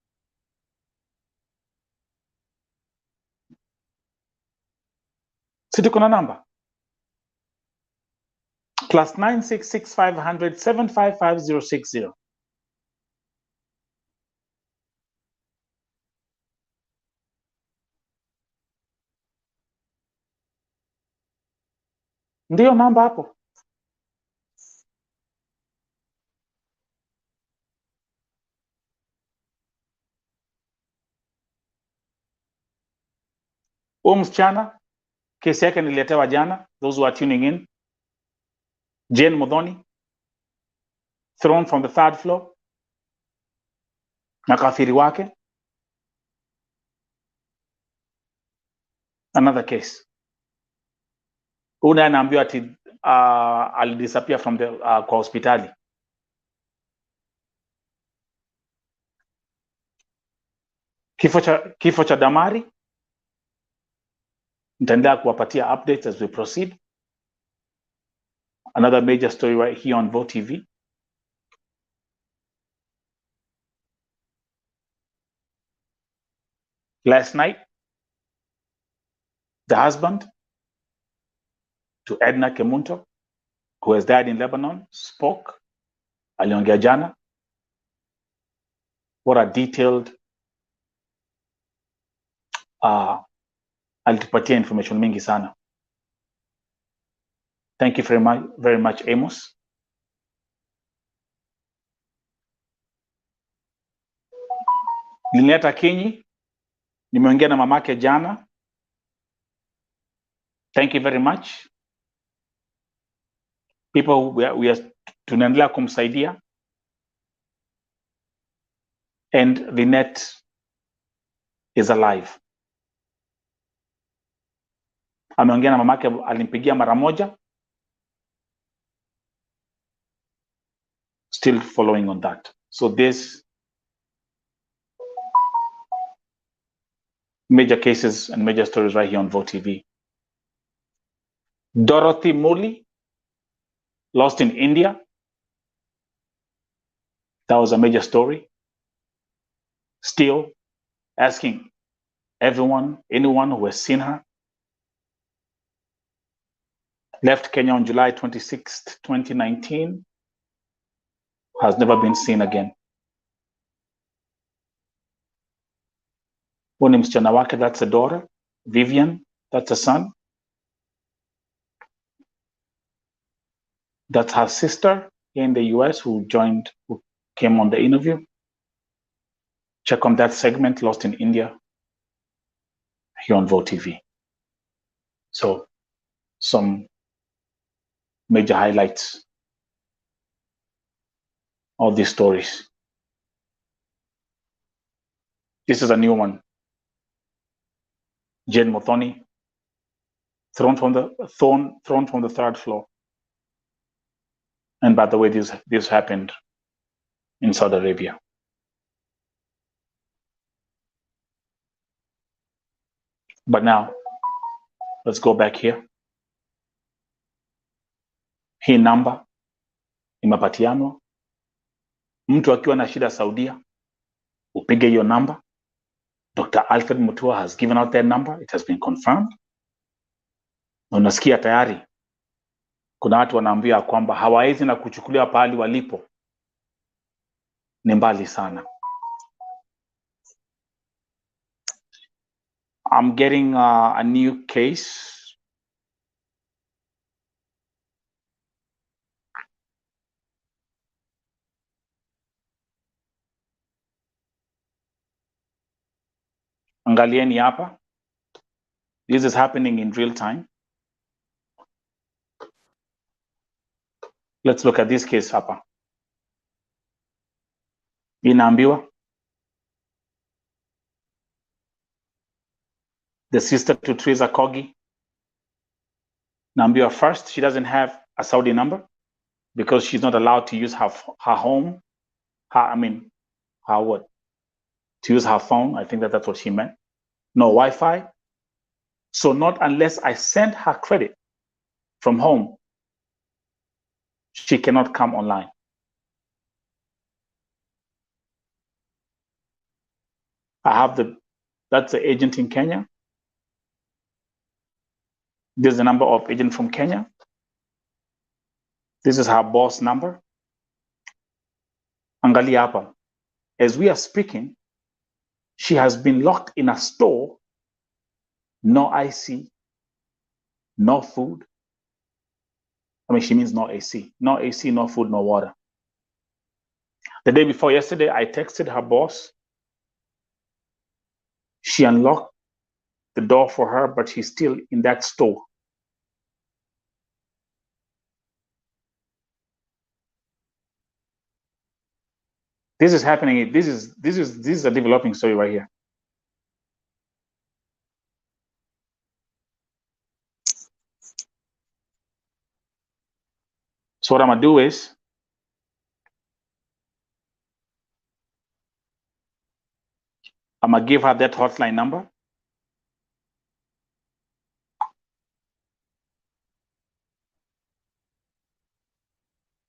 Si tuko na namba? +966 500 755 060. Ndio namba hapo. Msichana kesi yake nililetewa jana, those who are tuning in. Jane Muthoni, thrown from the 3rd floor. Na kafiri wake. Another case. Una anaambiwa ati alidisappear from the kwa hospitali. Kifo cha Damari. Nitaendelea kuwapatia updates as we proceed. Another major story right here on Vote TV. Last night, the husband to Edna Kemunto, who has died in Lebanon, spoke. Aliongea jana. What a detailed alitupatia information mingi sana. Thank you very much Amos. Lineta Kinyi, nimeongea na mamake jana. Thank you very much. People, we are tunaendelea kumsaidia. And Lynette is alive. Ameongea na mamake, alimpigia mara moja. Still following on that. So this major cases and major stories right here on Vote TV. Dorothy Moli, lost in India. That was a major story. Still asking everyone, anyone who has seen her. Left Kenya on July 26th, 2019. Has never been seen again. Huyu ni msichana wake, that's a daughter. Vivian, that's a son. That's her sister here in the US who came on the interview. Check on that segment, Lost in India, here on Vote TV. So, some major highlights of these stories. This is a new one. Jane Mothoni, thrown from the third floor. And by the way, this happened in Saudi Arabia. But now, let's go back here. Hii namba imepatianwa. Mtu akiwa na shida Saudia, upige hiyo namba. Dr. Alfred MUTUA has given out their number. It has been confirmed. Na unasikia tayari kuna watu wanaambia kwamba hawawezi na kuchukulia pahali walipo. Ni mbali sana. I'm getting a new case. Angalieni hapa. This is happening in real time. Let's look at this case hapa. Inaambiwa the sister to Teresa Kogi. Naambiwa first, she doesn't have a Saudi number because she's not allowed to use her home. Her what? To use her phone. I think that's what she meant. No Wi-Fi. So not unless I send her credit from home, she cannot come online. I have that's the agent in Kenya. This is the number of agent from Kenya. This is her boss number. Angalia hapa. As we are speaking, she has been locked in a store. No IC, no food. She means no AC. No AC, no food, no water. The day before yesterday, I texted her boss. She unlocked the door for her, but she's still in that store. This is happening. This is a developing story right here. So what I'm gonna do is I'm gonna give her that hotline number.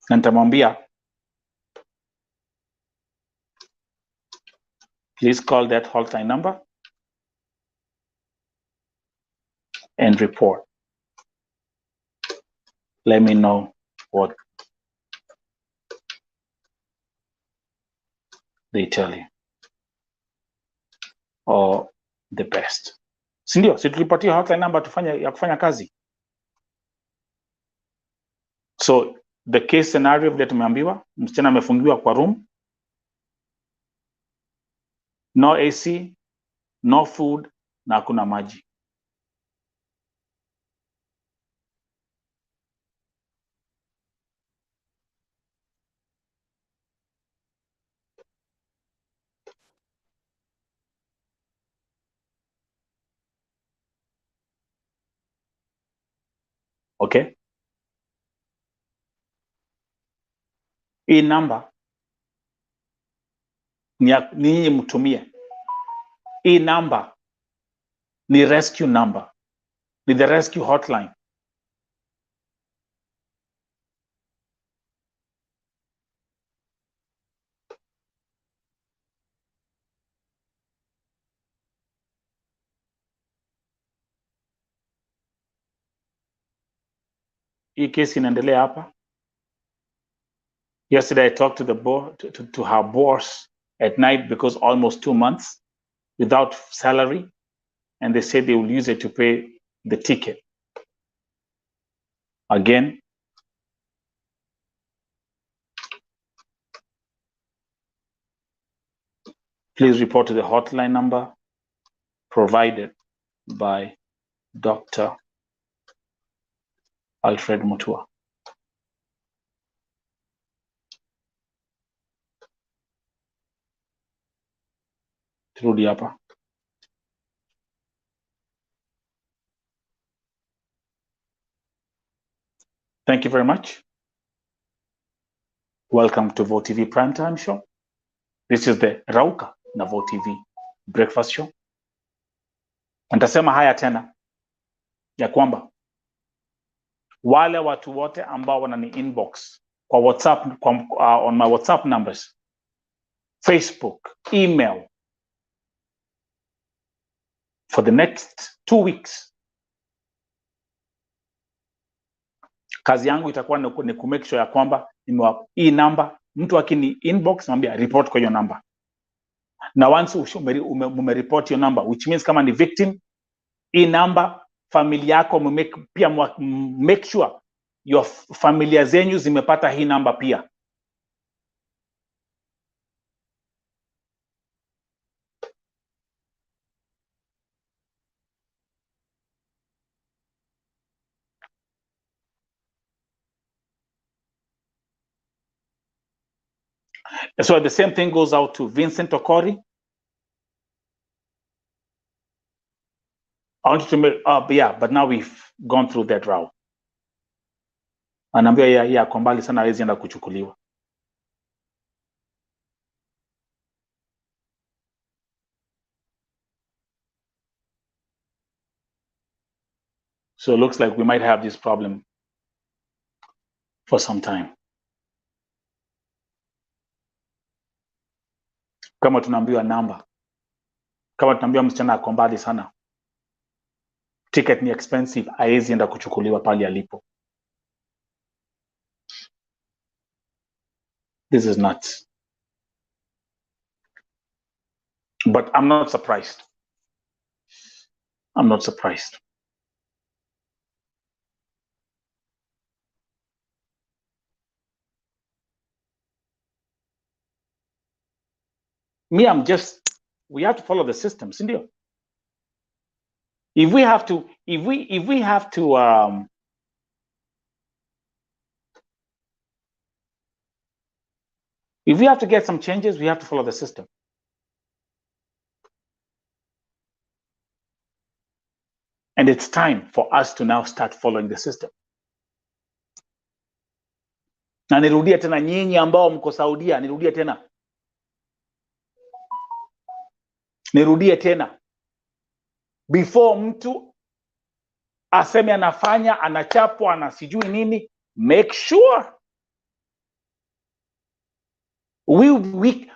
Na nitamwambia, please call that hotline number and report. Let me know what they tell you, or the best. si ndio? Si tulipatia hotline number ya kufanya kazi. So the case scenario vile tumeambiwa, msichana amefungiwa kwa room, no AC, no food na hakuna maji. Okay, hii namba ni mtumie. Hii namba ni rescue number, ni the rescue hotline. Hii kesi inaendelea hapa. Yesterday I talked to her boss at night because almost 2 months without salary, and they said they will use it to pay the ticket. Again, please report to the hotline number provided by Dr. Alfred MUTUA. Turudi hapa. Thank you very much. Welcome to Vo TV Primetime Show. This is the Rauka na Vo TV Breakfast Show. Nitasema haya tena ya kwamba wale watu wote ambao wanani inbox kwa WhatsApp, on my WhatsApp numbers, Facebook, email, for the next 2 weeks, kazi yangu itakuwa ni kumake sure ya kwamba hii number, mtu akini inbox mwambia report kwa hiyo number. Na once umereport hiyo number, which means kama ni victim, hii number familia yako pia make sure your familia zenyu zimepata hii number pia. So the same thing goes out to Vincent Okori. I want you to make yeah, but now we've gone through that route. Anaambia ya kwa mbali sana, hawezi enda kuchukuliwa. So it looks like we might have this problem for some time. Kama tunaambiwa namba, kama tunaambiwa msichana ako mbali sana, ticket ni expensive, hawezi enda kuchukuliwa pale alipo. This is nuts. But I'm not surprised. I'm not surprised. Me, we have to follow the system, sindio? If we have to get some changes, we have to follow the system. And it's time for us to now start following the system. Na nirudie tena, nyinyi ambao mko Saudia, nirudie tena. Before mtu aseme anafanya, anachapwa, anasijui nini, make sure.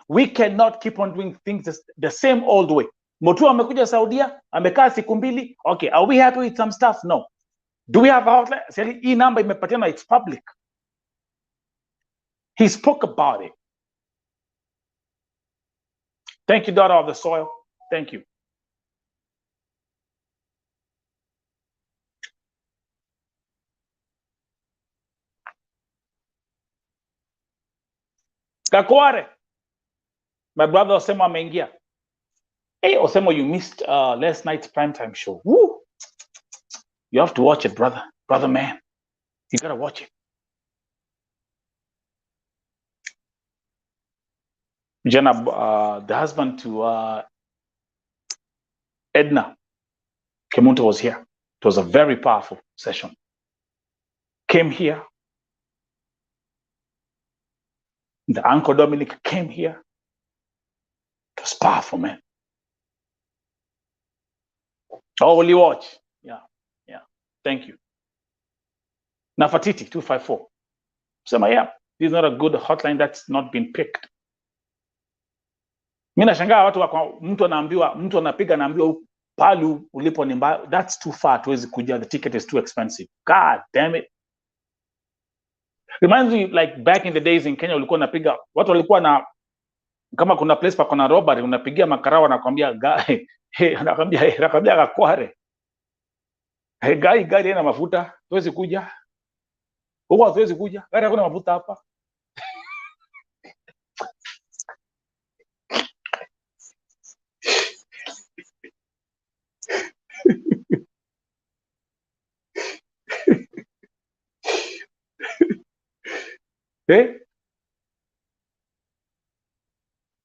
We cannot keep on doing things the same old way. MUTUA amekuja Saudia, amekaa siku mbili. Okay, are we happy with some stuff? No. Do we have a hotline? Hii namba imepatiana, it's public. He spoke about it. Thank you, daughter of the soil. Thank you. Kakware. My brother Osemo ameingia. Hey, Osemo, you missed last night's primetime show. Woo! You have to watch it, brother. Brother man. You gotta watch it. Jenna, the husband to Edna Kemunto was here. It was a very powerful session. Came here. The Uncle Dominic came here. It was powerful, man. Oh, will you watch? Yeah. Thank you. Nafatiti 254. Sema, yeah, this is not a good hotline that's not been picked. Mimi nashangaa watu wako, mtu anapiga naambiwa pale ulipo ni mbaya. That's too far, tuwezi kuja, the ticket is too expensive. God damn it. Reminds me like back in the days in Kenya ulikuwa unapiga, watu walikuwa na, kama kuna place pa kuna robbery unapigia makarawa nakwambia anakwambia Kakware. Gari ina mafuta, tuwezi kuja. Huwa tuwezi kuja, gari hakuna mafuta hapa.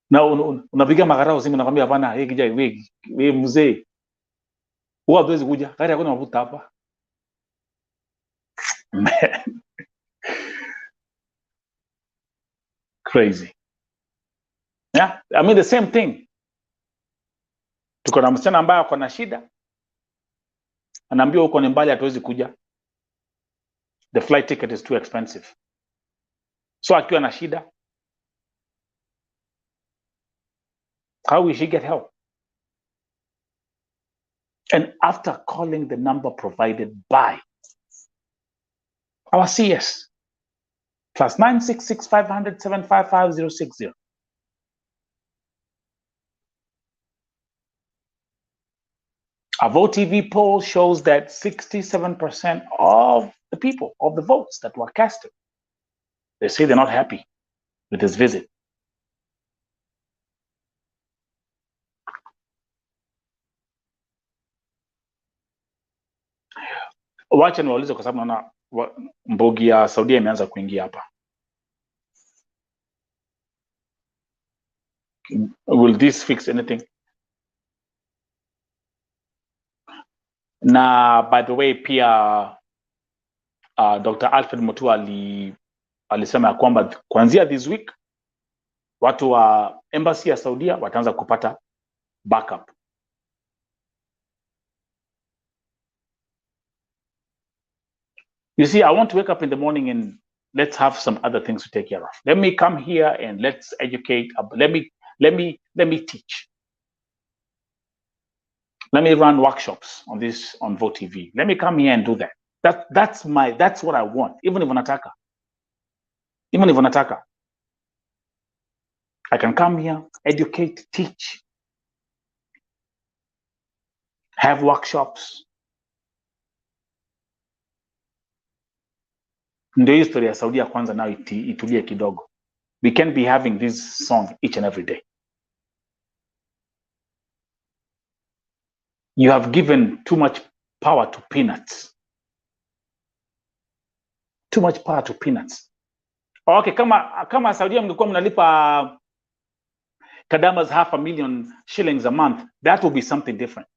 Na unapiga makarao simu nakwambia hapana, kijai wewe mzee. Huwa tuwezi kuja, gari hakuna mafuta hapa. Man. Crazy. Yeah, I mean the same thing. Tuko na msichana ambaye ako na shida. Anaambiwa huko ni mbali hatuwezi kuja. The flight ticket is too expensive. So akiwa na shida, how will she get help? And after calling the number provided by our CS, +966 500 755 060. A Vote TV poll shows that 67% of the people, of the votes that were casted, they say they're not happy with this visit. Wacha niwaulize kwa sababu naona mbogi ya Saudia imeanza kuingia hapa. Will this fix anything? Na by the way pia Dr. Alfred MUTUA alisema ya kwamba kuanzia this week watu wa embassy ya Saudia wataanza kupata backup. You see, I want to wake up in the morning and let's have some other things to take care of. Let me come here and let's educate. Let me teach. Let me run workshops on Vote TV. Let me come here and do that. That's what I want. Even if unataka, I can come here, educate, teach, have workshops. Ndio history ya Saudia kwanza now itulie kidogo. We can't be having this song each and every day. You have given too much power to peanuts. Too much power to peanuts. Okay, kama Saudia mngekuwa mnalipa Kadamas $500,000 shillings a month, that will be something different.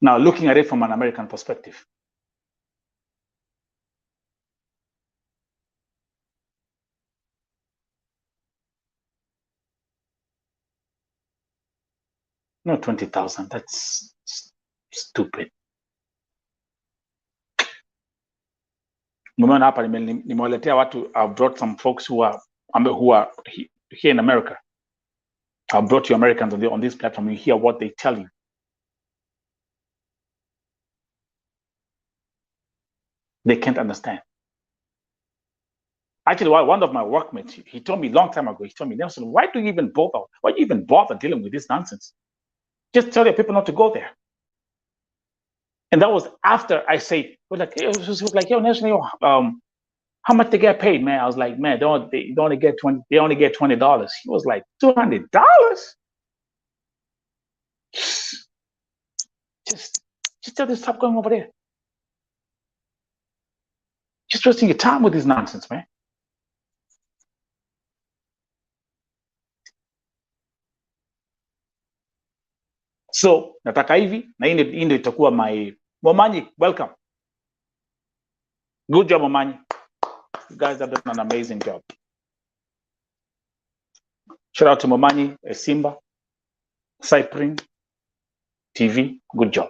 Now, looking at it from an American perspective. No, 20,000, that's stupid. Nimeona hapa nimewaletea watu. I've brought some folks who are here in America. I've brought you Americans on this platform. You hear what they tell you. They can't understand. Actually, one of my workmates, he told me a long time ago, he told me, Nelson, why do you even bother dealing with this nonsense? Just tell your people not to go there. And that was after I said, it was like, yo, Nelson, how much they get paid, man? I was like, man, they only get $20. He was like, $200? Just tell them to stop going over there. Just wasting your time with this nonsense, man. So nataka hivi na hii ndio itakuwa my Momanyi, welcome. Good job, Momanyi. You guys have done an amazing job. Shout out to Momanyi, Simba, Cyprin TV. Good job.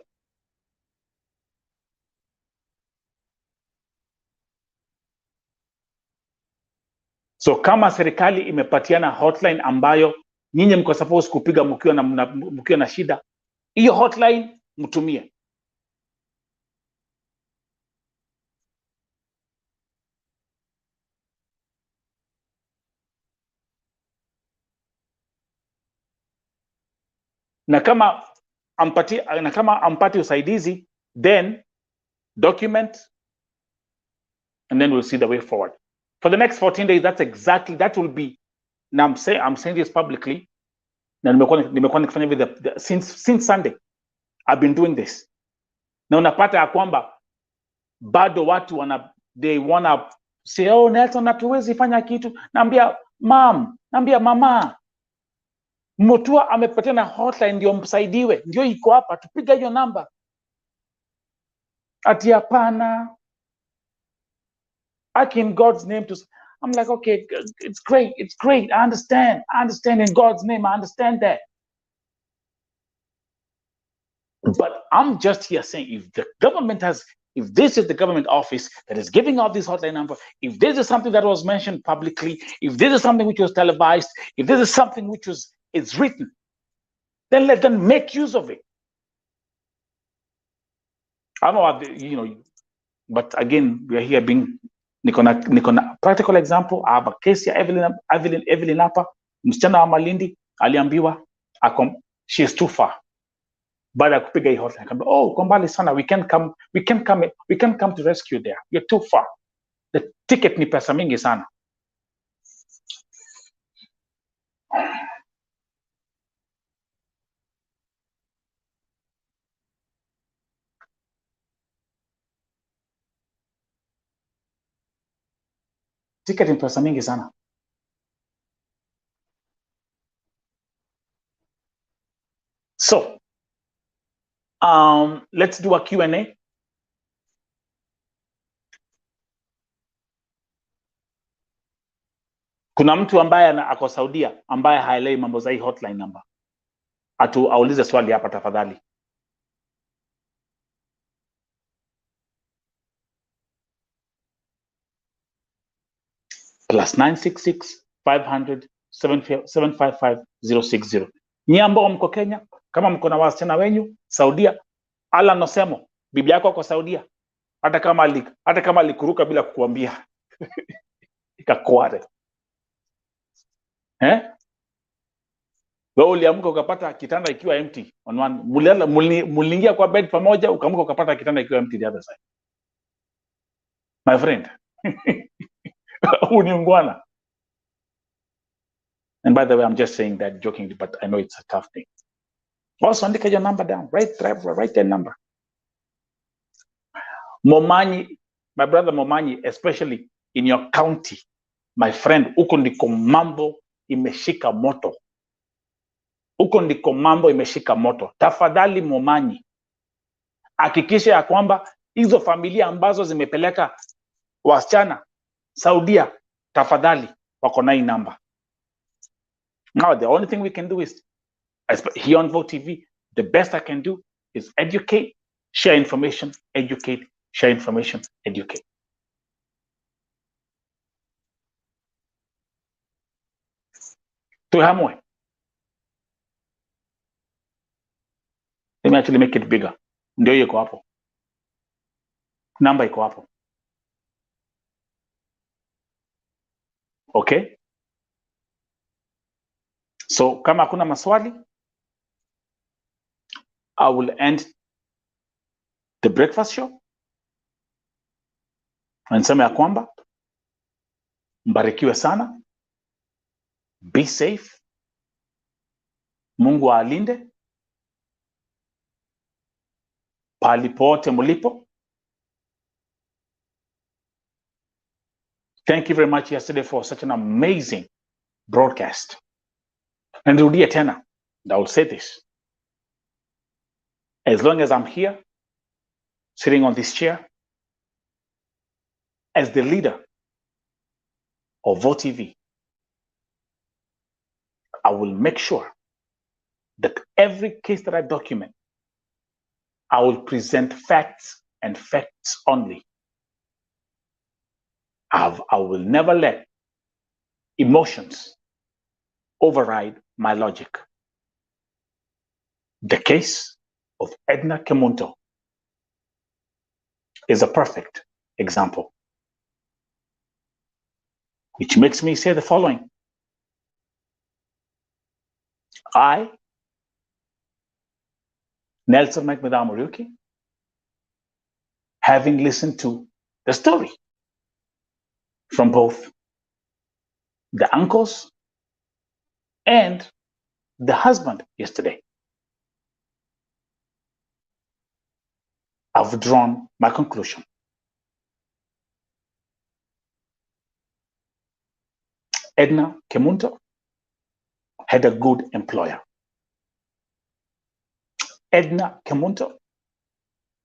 So kama serikali imepatiana hotline ambayo nyinyi mko supposed kupiga mkiwa na shida, hiyo hotline mtumie. Na kama ampati usaidizi, then document, and then we'll see the way forward. For the next 14 days, that will be, now I'm saying this publicly, na nimekuwa nikifanya hivi since Sunday. I've been doing this. Na unapata ya kwamba bado watu they wanna say, oh, Nelson, hatuwezi fanya kitu. Naambia mama, MUTUA amepatiana hotline ndio msaidiwe, ndio iko hapa, tupiga hiyo namba. Ati hapana, in God's name I'm like, okay, it's great. I understand in God's name, I understand that. But I'm just here saying, if this is the government office that is giving out this hotline number, if this is something that was mentioned publicly, if this is something which was televised, if this is something which it's written, then let them make use of it. I don't know, but again, we are here being Nikona practical example. I have a case ya Evelyn hapa, msichana wa Malindi aliambiwa she is too far. Baada ya kupiga hii hotline akamwambia, oh, kwa mbali sana, we can come to rescue there. You're too far. The ticket ni pesa mingi sana. Ticket ni pesa mingi sana. So, let's do a Q&A. Kuna mtu ambaye ako Saudia ambaye haelewi mambo za hii hotline number. Aulize swali hapa tafadhali. +966 500 755 060. Nyie ambao mko Kenya, kama mko na wasichana wenyu Saudia, ala nosemo bibi yako kwa Saudia, hata kama alikuruka bila kukuambia ikakware. Wewe uliamka ukapata kitanda ikiwa empty on one, muliingia kwa bed pamoja, ukaamka ukapata kitanda ikiwa empty the other side. My friend. Uniungwana. And by the way, I'm just saying that jokingly, but I know it's a tough thing. Also, andika your number down. Write that number. Momanyi, my brother Momanyi, especially in your county, my friend, huko ndiko mambo imeshika moto. Huko ndiko mambo imeshika moto. Tafadhali Momanyi, hakikisha ya kwamba hizo familia ambazo zimepeleka wasichana Saudia, tafadhali wako na hii number. Now, the only thing we can do is, here on Vote TV, the best I can do is educate, share information, educate, share information, educate. Tuhamwe. Let me actually make it bigger. Ndio iko hapo. Number iko hapo. Okay? So, kama hakuna maswali, I will end the Breakfast Show. Nasema ya kwamba mbarikiwe sana, be safe, Mungu alinde pali pote mulipo. Thank you very much yesterday for such an amazing broadcast. And Rudia tena, and I will say this. As long as I'm here, sitting on this chair, as the leader of VOTV, I will make sure that every case that I document, I will present facts and facts only. I will never let emotions override my logic. The case of Edna Kemunto is a perfect example, which makes me say the following. I, Nelson Mike Muriuki, having listened to the story from both the uncles and the husband yesterday, I've drawn my conclusion. Edna Kemunto had a good employer. Edna Kemunto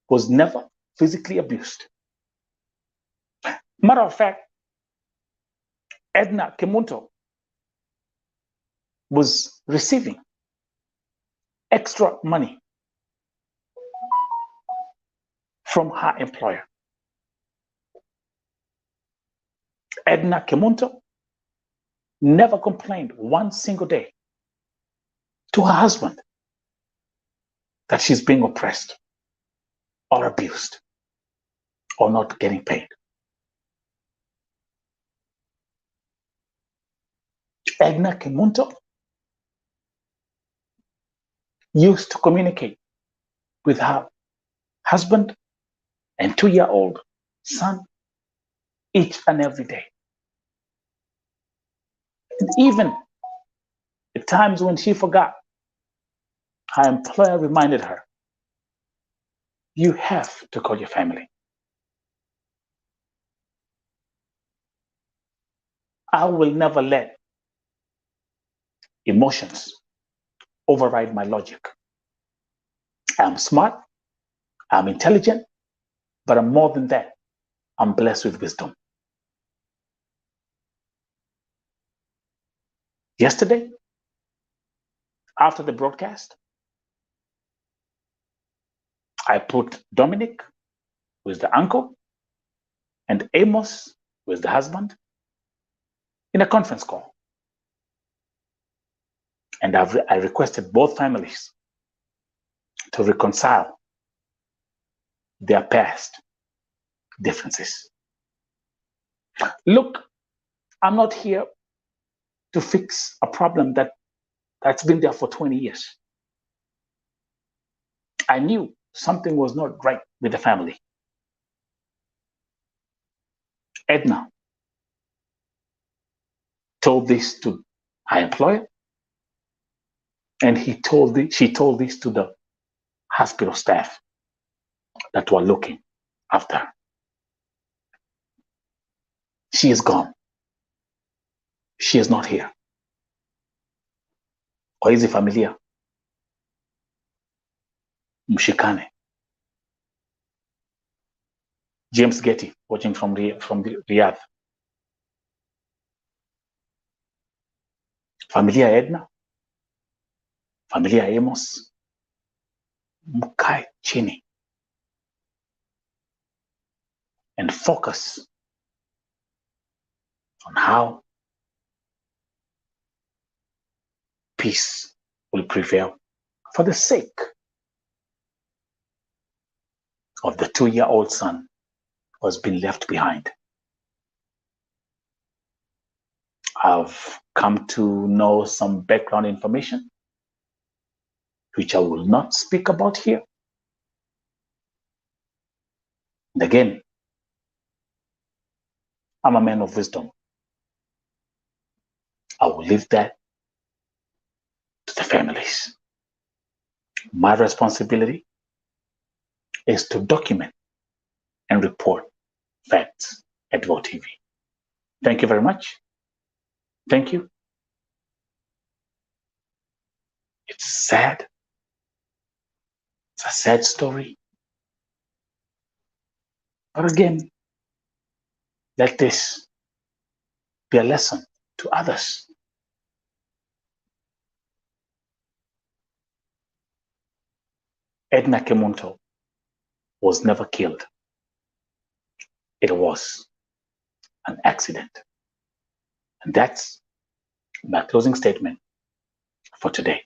was never physically abused. Matter of fact, Edna Kemunto was receiving extra money from her employer. Edna Kemunto never complained one single day to her husband that she's being oppressed or abused or not getting paid. Edna Kemunto used to communicate with her husband and 2-year-old son each and every day. And even at times when she forgot, her employer reminded her, you have to call your family. I will never let emotions override my logic. I'm smart, I'm intelligent, but I'm more than that. I'm blessed with wisdom. Yesterday, after the broadcast, I put Dominic, who is the uncle, and Amos, who is the husband, in a conference call. And I requested both families to reconcile their past differences. Look, I'm not here to fix a problem that's been there for 20 years. I knew something was not right with the family. Edna told this to her employer, and she told this to the hospital staff that were looking after her. She is gone. She is not here. Kwa hizi familia, mshikane. James Getty, watching from Riyadh. Familia Edna, familia Amos, mkae chini and focus on how peace will prevail for the sake of the 2-year-old son who has been left behind. I've come to know some background information, which I will not speak about here. And again, I'm a man of wisdom. I will leave that to the families. My responsibility is to document and report facts at VO TV. Thank you very much. Thank you. It's sad. It's a sad story. But again, let this be a lesson to others. Edna Kemunto was never killed. It was an accident. And that's my closing statement for today.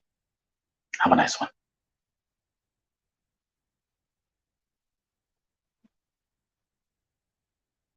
Have a nice one.